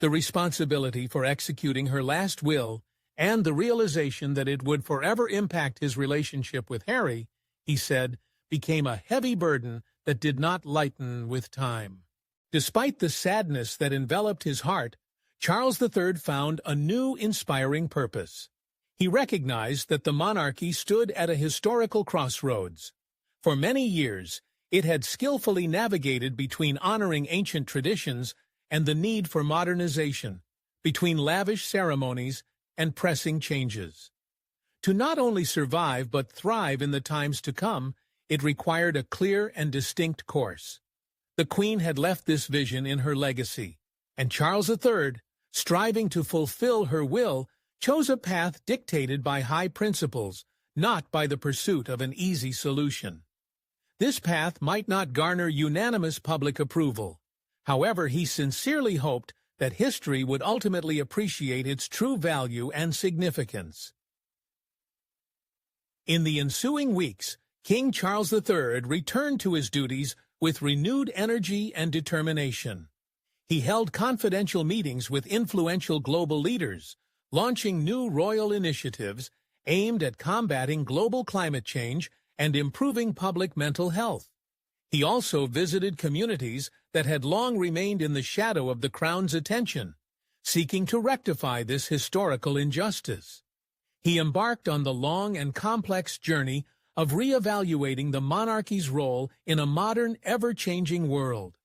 The responsibility for executing her last will and the realization that it would forever impact his relationship with Harry, he said, became a heavy burden that did not lighten with time. Despite the sadness that enveloped his heart, Charles III found a new inspiring purpose. He recognized that the monarchy stood at a historical crossroads. For many years, it had skillfully navigated between honoring ancient traditions and the need for modernization, between lavish ceremonies and pressing changes. To not only survive but thrive in the times to come, it required a clear and distinct course. The Queen had left this vision in her legacy, and Charles III, striving to fulfill her will, chose a path dictated by high principles, not by the pursuit of an easy solution. This path might not garner unanimous public approval. However, he sincerely hoped that history would ultimately appreciate its true value and significance. In the ensuing weeks, King Charles III returned to his duties with renewed energy and determination. He held confidential meetings with influential global leaders, launching new royal initiatives aimed at combating global climate change and improving public mental health. He also visited communities that had long remained in the shadow of the Crown's attention, seeking to rectify this historical injustice. He embarked on the long and complex journey of re-evaluating the monarchy's role in a modern, ever-changing world.